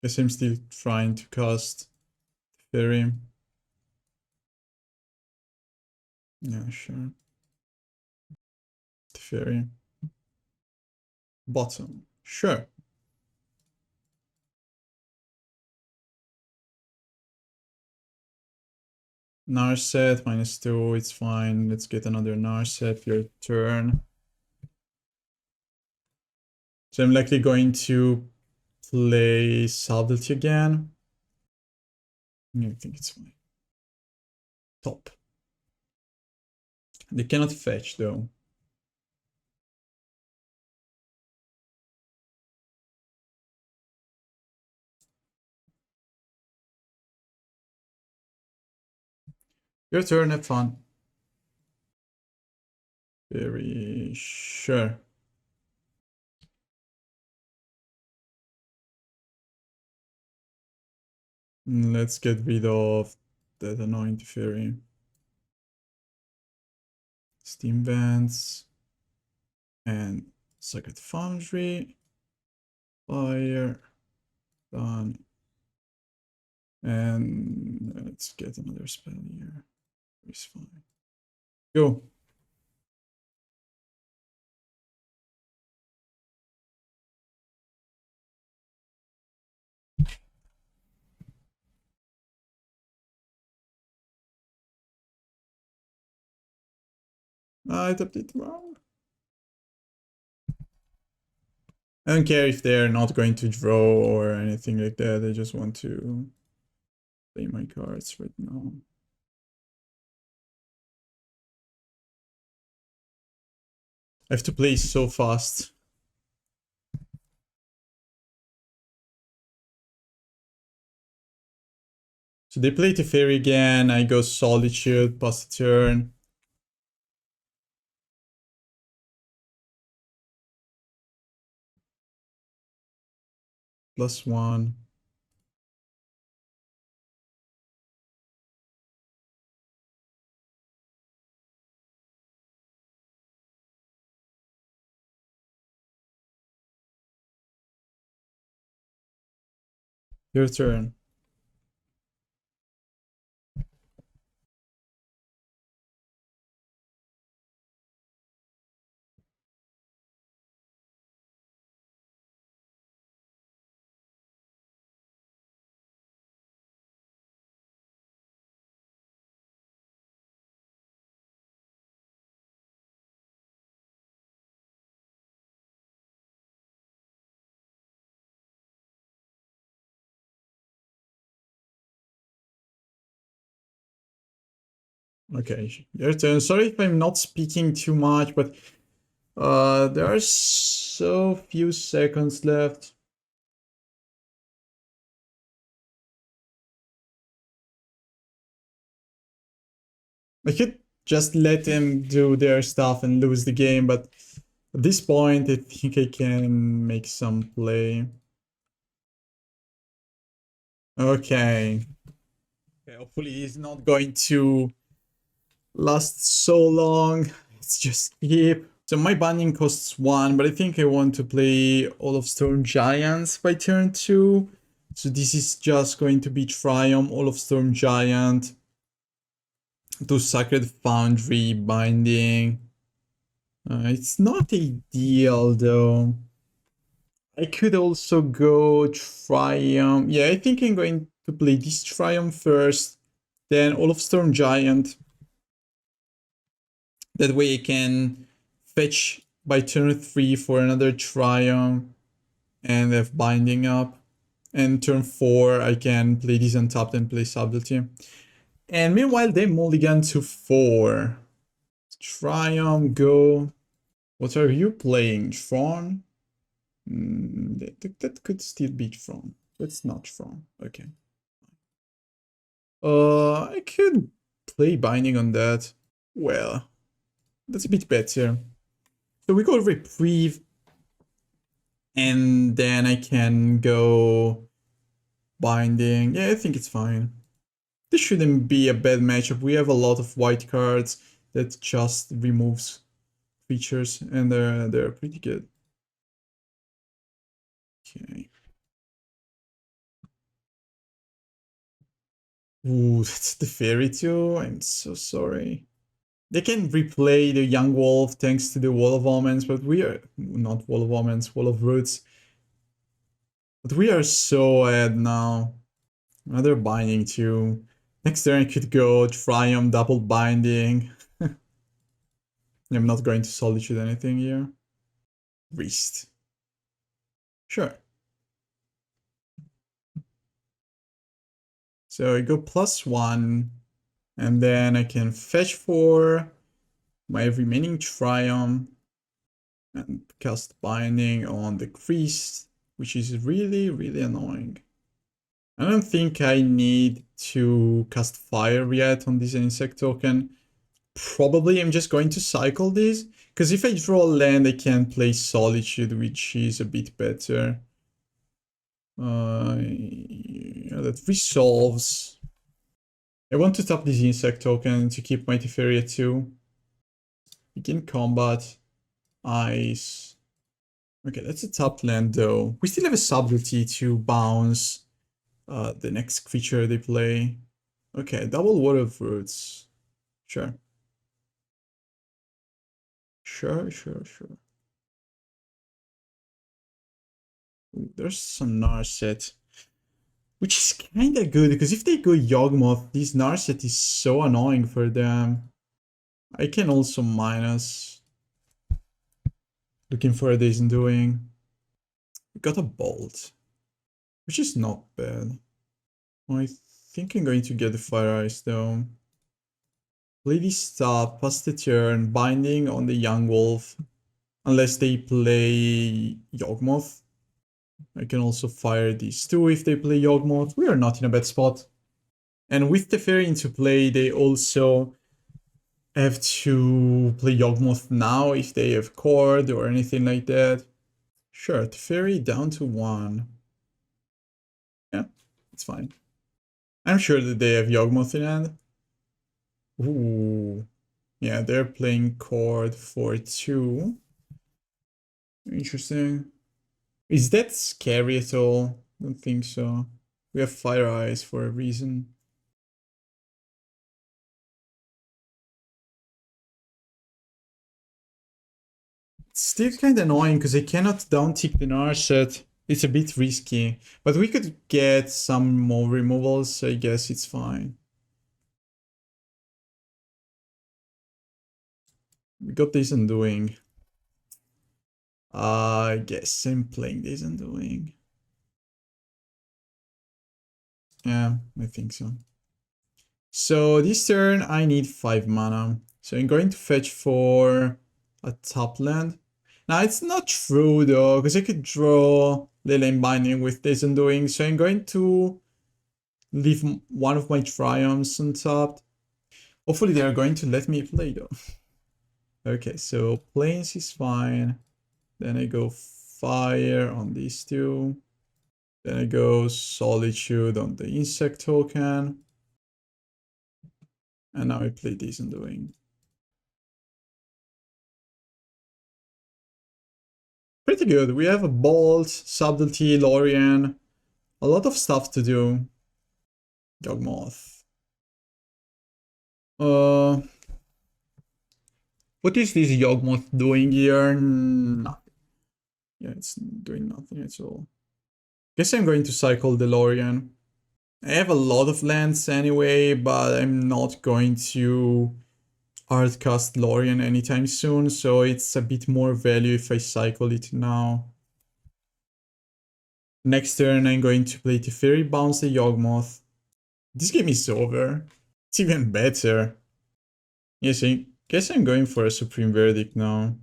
Guess I'm still trying to cast Teferi. Yeah, sure. Teferi. Bottom. Sure. Narset -2, it's fine. Let's get another Narset, your turn. So I'm likely going to play Subtlety again. I think it's fine. Top. They cannot fetch though. Your turn, have fun. Very sure. Let's get rid of that annoying Teferi. Steam Vents. And Sacred Foundry. Fire. Done. And let's get another spell here. It's fine. Go. I tapped it wrong. I don't care if they're not going to draw or anything like that. I just want to play my cards right now. I have to play so fast. So they play Teferi again. I go Solitude, pass the turn. +1. Your turn. Okay, your turn. Sorry if I'm not speaking too much, but there are so few seconds left. I could just let them do their stuff and lose the game, but at this point, I think I can make some play. Okay. Okay, hopefully he's not going to last so long. Let's just keep. So my binding costs 1, but I think I want to play all of Storm Giants by turn 2. So this is just going to be Triome, all of Storm Giant, to Sacred Foundry, Binding. It's not ideal though. I could also go Triumph. Yeah, I think I'm going to play this Triumph first, then all of Storm Giant. That way I can fetch by turn 3 for another Triumph and have Binding up. And turn 4 I can play this untapped and play Subtlety. And meanwhile they mulligan to 4. Triumph, go. What are you playing? Tron? That could still be Tron. That's not Tron. Okay. I could play Binding on that. Well, that's a bit better. So we go Reprieve. And then I can go Binding. Yeah, I think it's fine. This shouldn't be a bad matchup. We have a lot of white cards that just removes features, and they're pretty good. Okay. Ooh, that's the Teferi too. I'm so sorry. They can replay the Yawgmoth thanks to the Wall of Omens, but we are not Wall of Omens, Wall of Roots. But we are so ahead now. Another Binding too. Next turn I could go Triumph, double Binding. I'm not going to Solitude anything here. Wrist. Sure. So I go +1, and then I can fetch for my remaining Triumph and cast Binding on the Crease, which is really, really annoying. I don't think I need to cast Fire yet on this Insect token. Probably I'm just going to cycle this, because if I draw a land I can play Solitude, which is a bit better. Yeah, that resolves. I want to tap this Insect token to keep my Teferi at 2. Begin combat. Ice. Okay, that's a tapped land though. We still have a Subtlety to bounce the next creature they play. Okay, double Water of Roots. Sure. Sure. Ooh, there's some Narset. Which is kinda good, because if they go Yawgmoth, this Narset is so annoying for them. I can also minus. Looking for a Days Undoing. We got a Bolt, which is not bad. I think I'm going to get the Fire Ice though. Play this stop, pass the turn, Binding on the Yawgmoth. Unless they play Yawgmoth. I can also fire these two if they play Yawgmoth. We are not in a bad spot. And with Teferi into play, they also have to play Yawgmoth now if they have Cord or anything like that. Sure, Teferi down to 1. Yeah, it's fine. I'm sure that they have Yawgmoth in hand. Ooh. Yeah, they're playing Cord for 2. Interesting. Is that scary at all? Don't think so. We have Fire Eyes for a reason. It's still kind of annoying because I cannot downtick the Narset. It's a bit risky. But we could get some more removals, so I guess it's fine. We got Days Undoing. I guess I'm playing Days Undoing. Yeah, I think so. So this turn I need 5 mana. So I'm going to fetch for a top land. Now it's not true though, because I could draw Leyline Binding with Days Undoing. So I'm going to leave one of my Triumphs on top. Hopefully they are going to let me play though. Okay, so Plains is fine. Then I go Fire on these two. Then I go Solitude on the Insect token. And now I play Days Undoing. Pretty good. We have a Bolt, Subtlety, Lórien. A lot of stuff to do. Yawgmoth. What is this Yawgmoth doing here? Nothing. Yeah, it's doing nothing at all. Guess I'm going to cycle the Lórien. I have a lot of lands anyway, but I'm not going to hardcast Lórien anytime soon, so it's a bit more value if I cycle it now. Next turn I'm going to play Teferi, bounce the Yawgmoth. This game is over. It's even better. Yes, I guess I'm going for a Supreme Verdict now.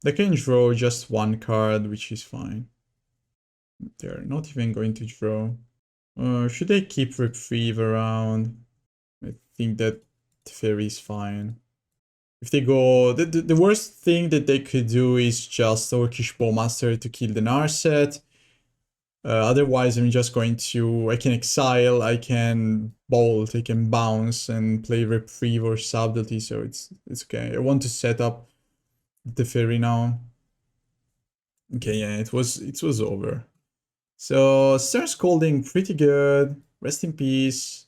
I can draw just one card, which is fine. They're not even going to draw. Should I keep Reprieve around? I think that Teferi is fine. If they go... The worst thing that they could do is just Orcish Bowmaster to kill the Narset. Otherwise, I'm just going to... I can Exile, I can Bolt, I can Bounce and play Reprieve or Subtlety, so it's okay. I want to set up the Teferi now. Okay, yeah, it was over. So, Stern Scolding, pretty good. Rest in peace.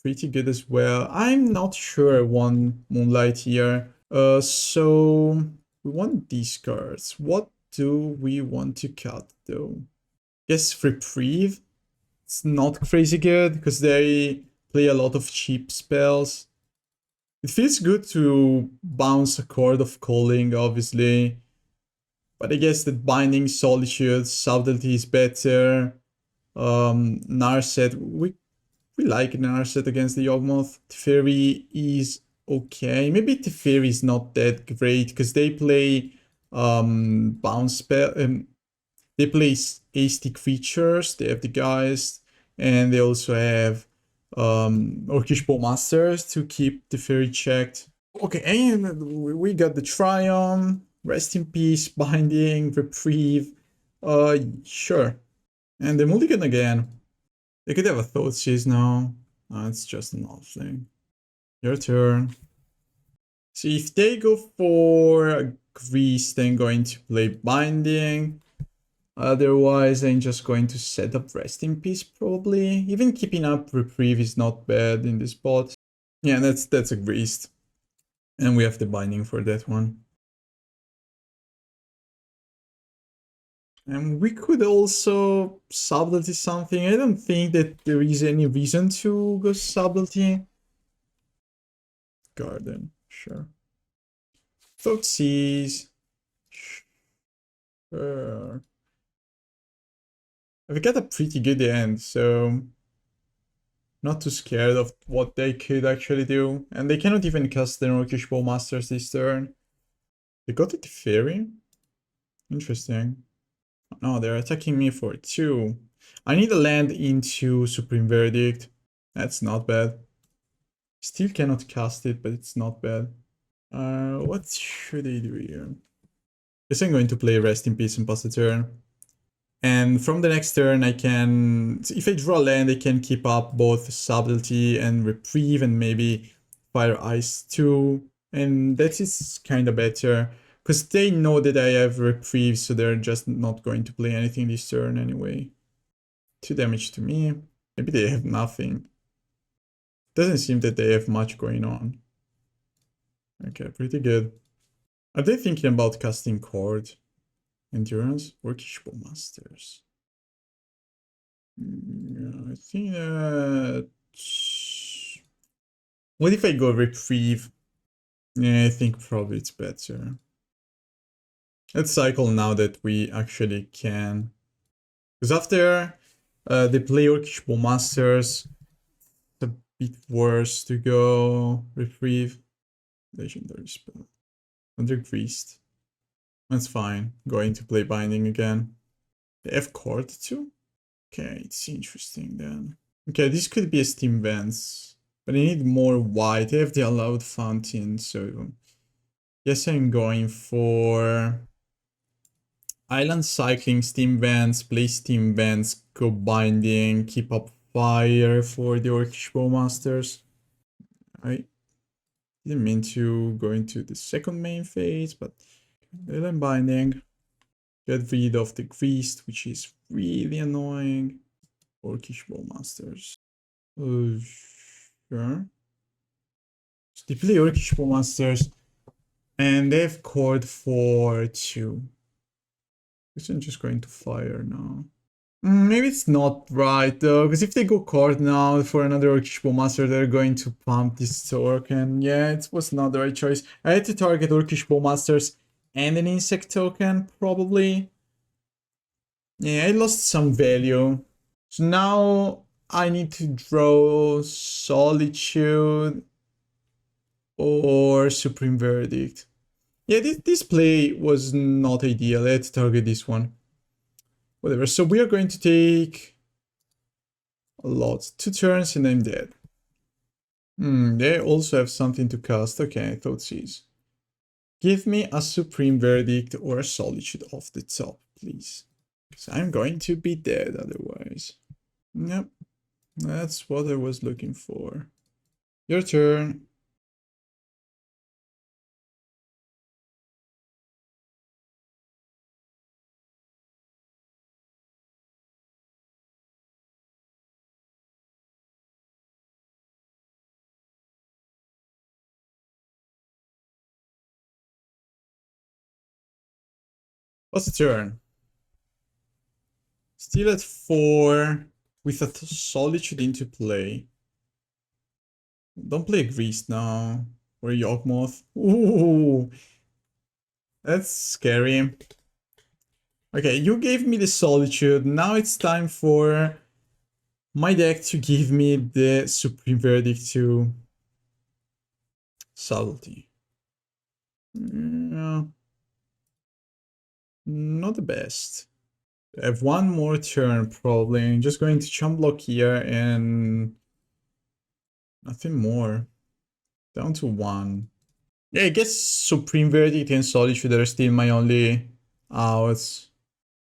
Pretty good as well. I'm not sure I want Moonlight here. So, we want these cards. What do we want to cut, though? Yes, Reprieve. It's not crazy good, because they play a lot of cheap spells. It feels good to bounce a Chord of Calling, obviously. But I guess that Binding, Solitude, Subtlety is better. Narset, we like Narset against the Yawgmoth. Teferi is okay. Maybe Teferi is not that great because they play bounce spell. They play hasty creatures. They have the Geist, and they also have Orcish Bowmasters to keep Teferi checked. Okay, and we got the Triome. Rest in peace, Binding, Reprieve. Sure. And the Mulligan again. They could have a Thoughtseize now. No, it's just nothing. Your turn. So if they go for Grease, then going to play Binding. Otherwise, I'm just going to set up Rest in Peace, probably. Even keeping up Reprieve is not bad in this spot. Yeah, that's a Greased. And we have the Binding for that one. And we could also Subtlety something. I don't think that there is any reason to go Subtlety. Garden, sure. Thoughtseize. Sure. We've got a pretty good end, so not too scared of what they could actually do. And they cannot even cast the Orcish Bowmasters this turn. They got the Teferi? Interesting. No, they're attacking me for 2. I need a land into Supreme Verdict. That's not bad. Still cannot cast it, but it's not bad. What should I do here? Guess I'm going to play Rest in Peace and pass the turn. And from the next turn, I can... If I draw a land, I can keep up both Subtlety and Reprieve and maybe Fire Ice too. And that is kind of better. Because they know that I have Reprieve, so they're just not going to play anything this turn anyway. 2 damage to me. Maybe they have nothing. Doesn't seem that they have much going on. Okay, pretty good. Are they thinking about casting Chord? Endurance? Orcish Bowmasters. Yeah, I think that... What if I go Reprieve? Yeah, I think probably it's better. Let's cycle now that we actually can. Because after they play Orcish Bowmasters, it's a bit worse to go Reprieve. Legendary spell. Under Greased. That's fine. Going to play Binding again. They have Chord too? Okay, it's interesting then. Okay, this could be a Steam Vents. But I need more white. I have the Hallowed Fountain, so... Yes, I'm going for... Island Cycling, Steam Vents, play Steam Vents, go Binding, keep up Fire for the Orcish Bowmasters. I didn't mean to go into the second main phase, but Leyline Binding. Get rid of the Greased, which is really annoying. Orcish Bowmasters. Sure. So they play Orcish Bowmasters. And they have cord for 2. This I'm just going to fire now. Maybe it's not right though, because if they go cord now for another Orcish Bowmaster, they're going to pump this token. Yeah, it was not the right choice. I had to target Orcish Bowmasters and an insect token, probably. Yeah, I lost some value. So now I need to draw Solitude or Supreme Verdict. Yeah, this play was not ideal. I had to target this one. Whatever, so we are going to take a lot. 2 turns and I'm dead. They also have something to cast. Okay, I thought sees. Give me a Supreme Verdict or a Solitude off the top, please. Because I'm going to be dead otherwise. Yep, that's what I was looking for. Your turn. What's the turn? Still at 4 with a Solitude into play. Don't play a Grease now. Or a Yawgmoth. Ooh, that's scary. Okay, you gave me the Solitude. Now it's time for my deck to give me the Supreme Verdict to Subtlety. Yeah. Not the best. I have one more turn probably. I'm just going to chump block here and nothing more. Down to 1. Yeah, I guess Supreme Verdict and Solitude are still my only outs.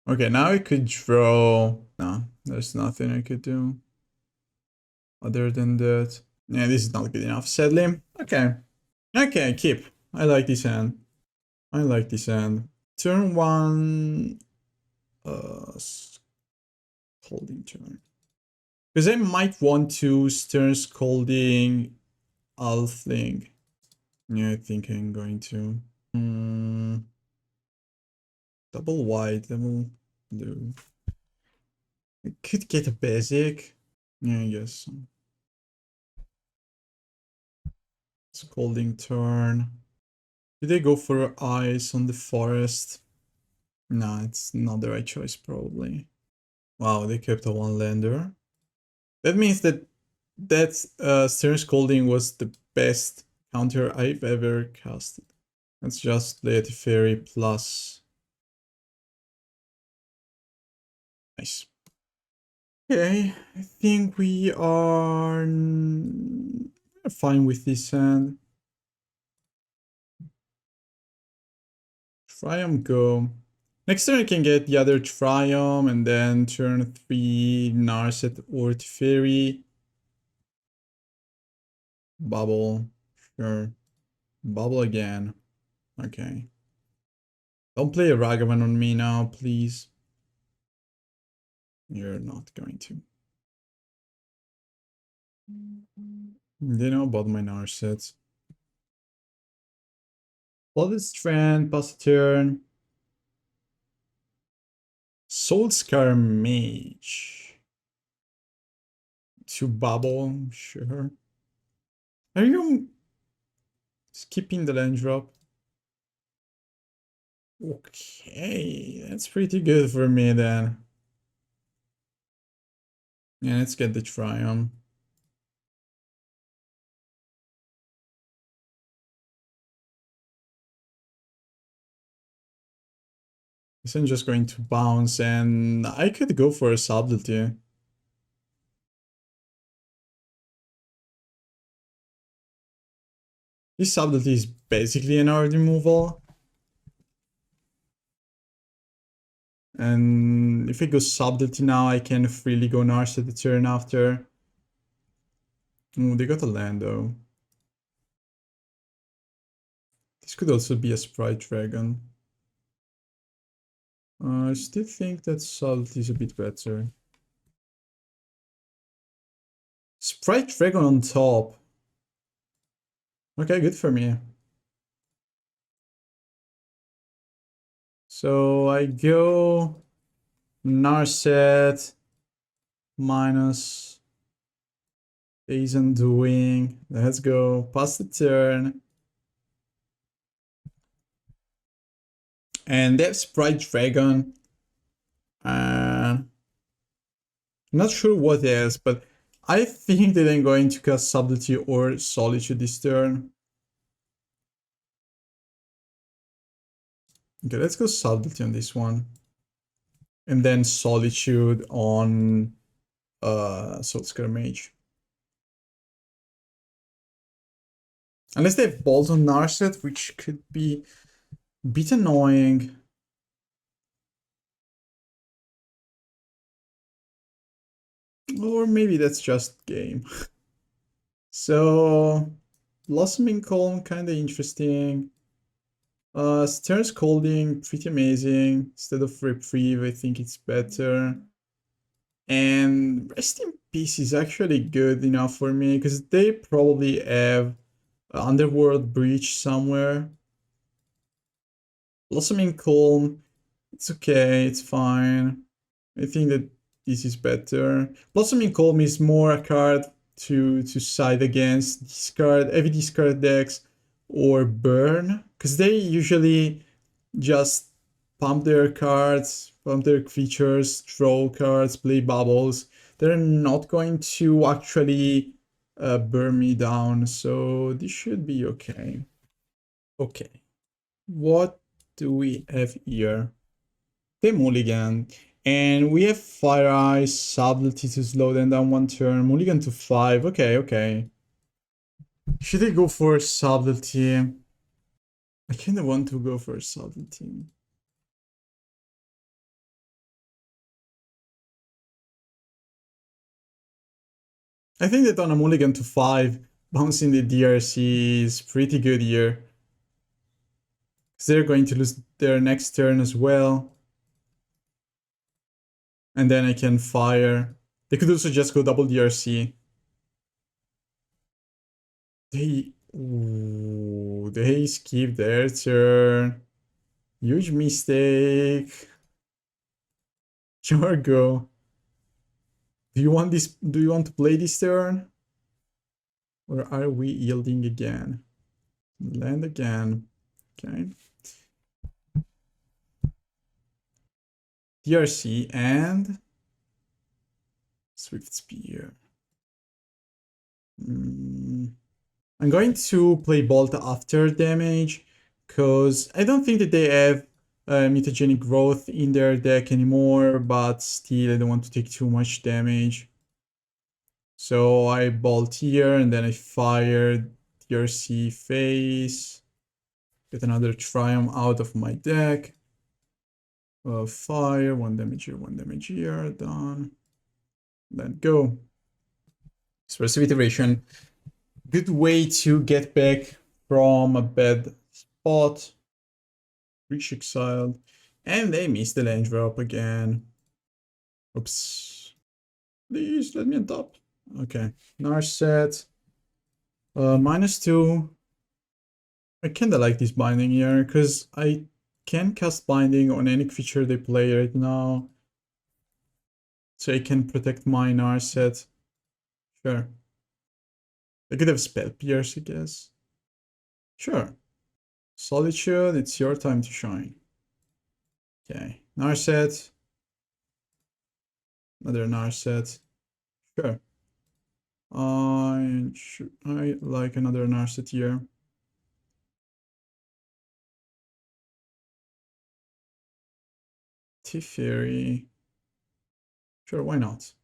Okay, now I could draw. No, there's nothing I could do other than that. Yeah, this is not good enough, sadly. Okay. Okay, keep. I like this hand. I like this hand. Turn 1. Scalding Tarn. Because I might want to Stern Scolding Alfling. Yeah, I think I'm going to. Double white, double blue. I could get a basic. Yeah, I guess so. Scalding Tarn. Did they go for ice on the forest? No, it's not the right choice, probably. Wow, they kept a 1-lander. That means that Stern Scolding was the best counter I've ever casted. Let's just play a Teferi plus. Nice. Okay, I think we are fine with this hand. Triome go. Next turn I can get the other Triome and then turn 3 Narset or Teferi. Bubble. Sure. Bubble again. Okay. Don't play a Ragavan on me now, please. You're not going to. They know about my Narset. Flooded Strand, pass a turn. Soulscar Mage. To bubble, sure. Are you skipping the land drop? Okay, that's pretty good for me then. Yeah, let's get the Triome. I'm just going to bounce and I could go for a Subtlety. This Subtlety is basically an art removal. And if I go Subtlety now, I can freely go Narset the turn after. Oh, they got a land though. This could also be a Sprite Dragon. I still think that Subtlety is a bit better. Sprite Dragon on top. Okay, good for me. So I go Narset minus Days Undoing. Let's go. Pass the turn. And they have Sprite Dragon. Not sure what else, but I think that I'm going to cast Subtlety or Solitude this turn. Okay, let's go Subtlety on this one. And then Solitude on Soul Skirmage. Unless they have Balls on Narset, which could be a bit annoying. Or maybe that's just game. So, Blossoming Calm, kinda interesting. Stern Scolding, pretty amazing. Instead of Reprieve, I think it's better. And Rest in Peace is actually good enough for me, because they probably have Underworld Breach somewhere. Blossoming Calm, it's okay, it's fine. I think that this is better. Blossoming Calm is more a card to side against discard, heavy discard decks or burn, because they usually just pump their cards, pump their creatures, draw cards, play bubbles. They're not going to actually burn me down, so this should be okay. Okay, what do we have here? The Mulligan. And we have Fire Eyes, Subtlety to slow them down one turn, Mulligan to 5. Okay, okay. Should I go for Subtlety? I kinda want to go for Subtlety. I think that on a Mulligan to 5, bouncing the DRC is pretty good here. Because they're going to lose their next turn as well. And then I can fire. They could also just go double DRC. They skip their turn. Huge mistake. Jargo. Do you want this? Do you want to play this turn? Or are we yielding again? Land again. Okay. DRC and Swift Spear. I'm going to play Bolt after damage, because I don't think that they have mutagenic growth in their deck anymore, but still I don't want to take too much damage. So I Bolt here, and then I fire DRC face, get another Triome out of my deck. Fire, 1 damage here, done. Let go. Expressive Iteration. Good way to get back from a bad spot. Reach exiled. And they missed the land drop again. Oops. Please let me on top. Okay. Narset. -2. I kinda like this binding here, because I can cast binding on any creature they play right now. So I can protect my Narset. Sure. I could have Spell Pierce, I guess. Sure. Solitude, it's your time to shine. Okay. Narset. Another Narset. Sure. I like another Narset here. Teferi. Sure, why not?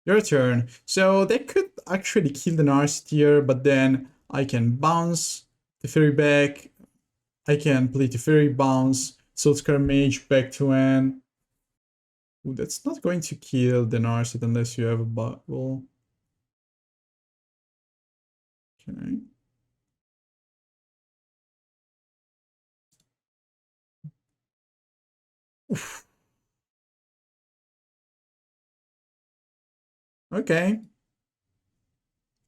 Your turn. So they could actually kill the Narset here, but then I can bounce Teferi back. I can play Teferi, bounce, Soul Skirmage back to end. Ooh, that's not going to kill the Narset unless you have a bubble. Okay. Oof. Okay.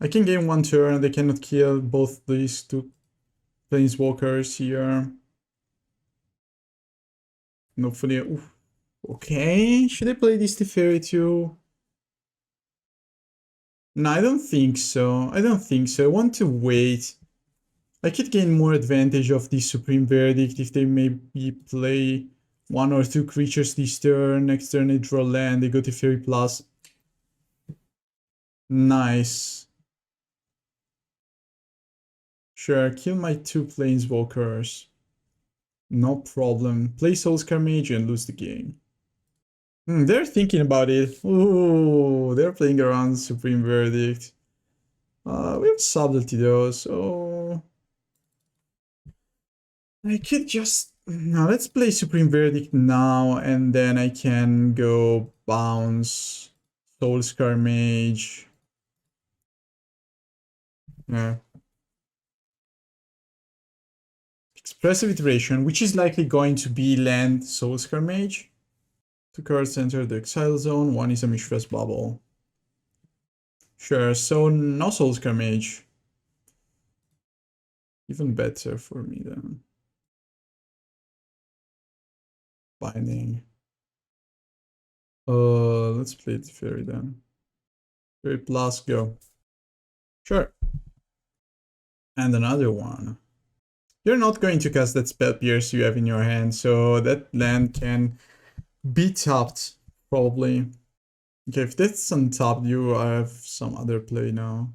I can gain 1 turn. They cannot kill both these 2 planeswalkers here. And hopefully... Oof. Okay. Should I play this Teferi too? No, I don't think so. I don't think so. I want to wait. I could gain more advantage of the Supreme Verdict if they maybe play 1 or 2 creatures this turn. Next turn they draw land, they go to Fairy Plus. Nice. Sure, kill my 2 planeswalkers. No problem. Play Soulscar Mage and lose the game. They're thinking about it. Ooh, they're playing around Supreme Verdict. We have Subtlety though, so... I could just... Now let's play Supreme Verdict now, and then I can go bounce Soulscar Mage. Yeah. Expressive Iteration, which is likely going to be land Soulscar Mage. 2 cards enter the exile zone, 1 is a Mishra's Bubble. Sure, so no Soulscar Mage. Even better for me then. Binding. Let's play the Fairy then. Fairy Plus, go. Sure. And another one. You're not going to cast that Spell Pierce you have in your hand, so that land can be tapped, probably. Okay, if that's untapped, you have some other play now.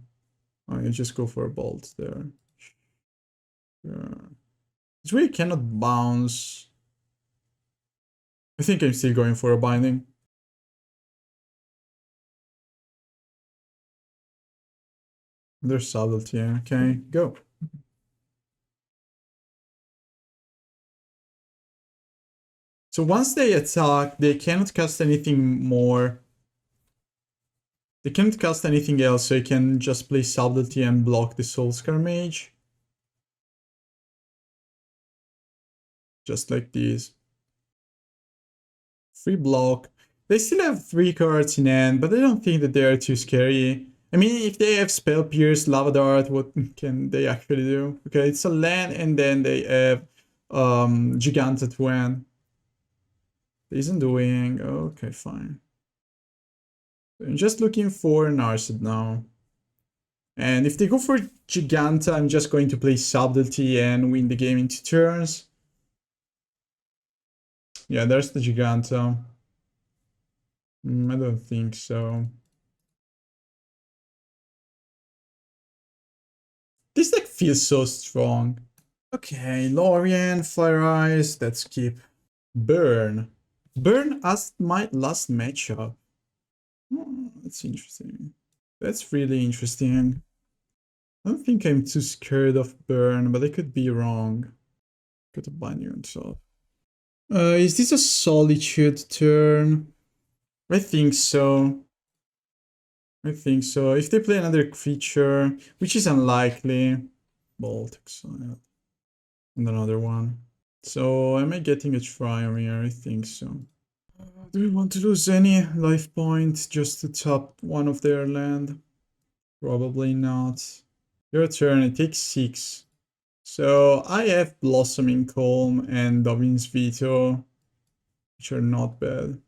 Oh, you just go for a bolt there. Sure. It's really cannot bounce. I think I'm still going for a binding. There's Subtlety, okay, go. So once they attack, they cannot cast anything more. They can't cast anything else, so you can just play Subtlety and block the Soulscar Mage. Just like this. Free block. They still have 3 cards in hand, but I don't think that they are too scary. I mean, if they have Spell Pierce, Lava Dart, what can they actually do? Okay, it's a land, and then they have Giganta to hand. Isn't doing... Okay, fine. I'm just looking for Narset now. And if they go for Giganta, I'm just going to play Subtlety and win the game in 2 turns. Yeah, there's the Giganta. I don't think so. This deck feels so strong. Okay, Lórien, Fire Eyes, let's keep. Burn. Burn as my last matchup. That's interesting. That's really interesting. I don't think I'm too scared of Burn, but I could be wrong. Got a Binding on top. Is this a Solitude turn? I think so. I think so. If they play another creature, which is unlikely, Bolt, Exile, and another one. So am I getting a Triome here? I think so. Do we want to lose any life point just to tap one of their land? Probably not. Your turn, it takes 6. So I have Blossoming Calm and Dovin's Veto, which are not bad.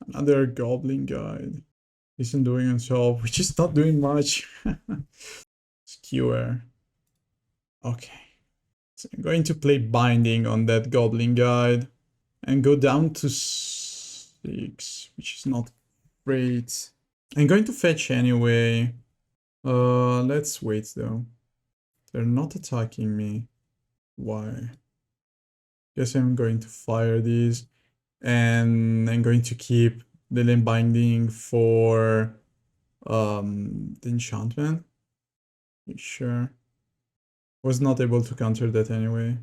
Another Goblin Guide. Isn't doing on top, which is not doing much. Skewer. Okay. So I'm going to play Binding on that Goblin Guide and go down to 6, which is not great. I'm going to fetch anyway. Let's wait though. They're not attacking me. Why? Guess I'm going to fire these, and I'm going to keep Leyline Binding for the enchantment. Sure. Was not able to counter that anyway.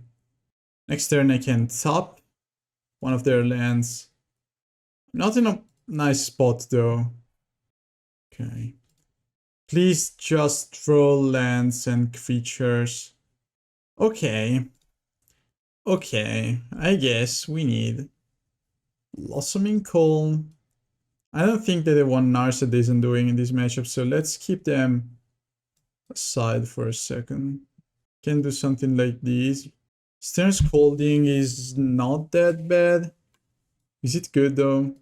Next turn I can tap one of their lands. Not in a nice spot though. Okay. Please just draw lands and creatures. Okay. Okay, I guess we need Blossoming Calm. I don't think that the one Narset isn't doing in this matchup, so let's keep them aside for a second. Can do something like this. Stern Scolding is not that bad. Is it good though?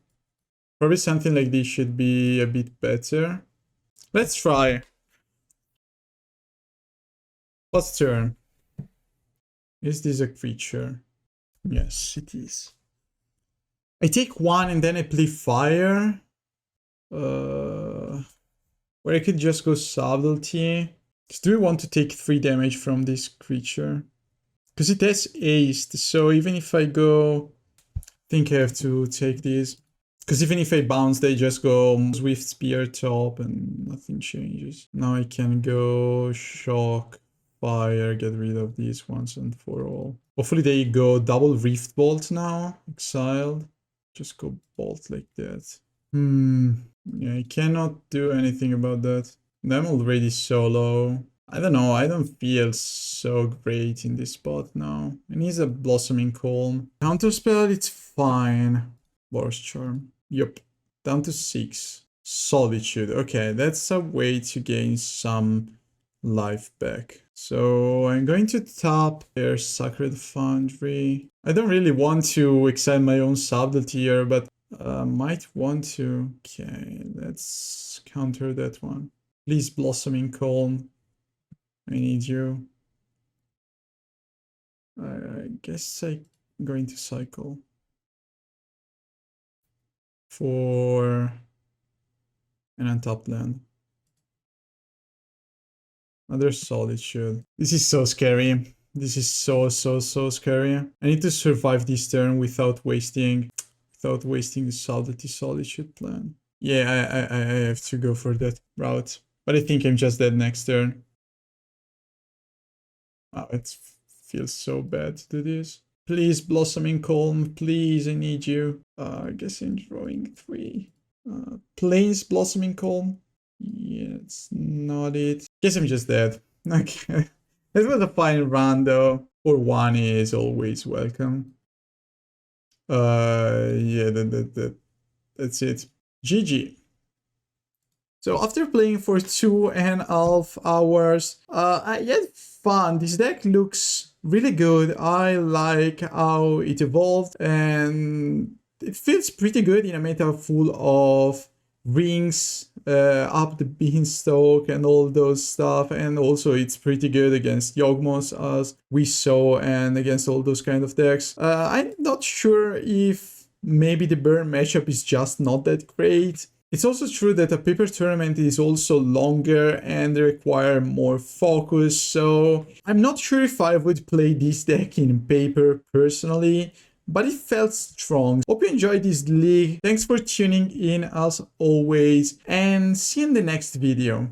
Probably something like this should be a bit better. Let's try. Last turn. Is this a creature? Yes, it is. I take one and then I play fire. Or I could just go Subtlety. Do we want to take 3 damage from this creature? Because it has aced, so even if I go... I think I have to take this. Because even if I bounce, they just go Swift Spear top and nothing changes. Now I can go Shock, Fire, get rid of these once and for all. Hopefully they go double Rift Bolt now, exiled. Just go Bolt like that. Yeah, I cannot do anything about that. I'm already so low. I don't know, I don't feel so great in this spot now. I need a Blossoming Calm. Counterspell, it's fine. Boros Charm. Yup. Down to 6. Solitude. Okay, that's a way to gain some life back. So I'm going to tap their Sacred Foundry. I don't really want to exile my own Subtlety here, but might want to. Okay, let's counter that one. Please, Blossoming Calm. I need you. I guess I'm going to cycle for an untapped land. Another Solitude. This is so scary. This is so scary. I need to survive this turn without wasting the Subtlety Solitude plan. Yeah, I have to go for that route. But I think I'm just dead next turn. Oh, it feels so bad to do this. Please, Blossoming Calm, please, I need you. I guess I'm drawing 3. Plains Blossoming Calm. Yeah, it's not it. Guess I'm just dead. Okay. That was a fine run though. Or 1 is always welcome. Yeah, that's it. GG. So after playing for 2.5 hours, I had fun. This deck looks really good. I like how it evolved and it feels pretty good in a meta full of rings, up the beanstalk and all those stuff. And also it's pretty good against Yawgmoth as we saw and against all those kind of decks. I'm not sure if maybe the burn matchup is just not that great. It's also true that a paper tournament is also longer and they require more focus, so I'm not sure if I would play this deck in paper personally, but it felt strong. Hope you enjoyed this league. Thanks for tuning in as always, and see you in the next video.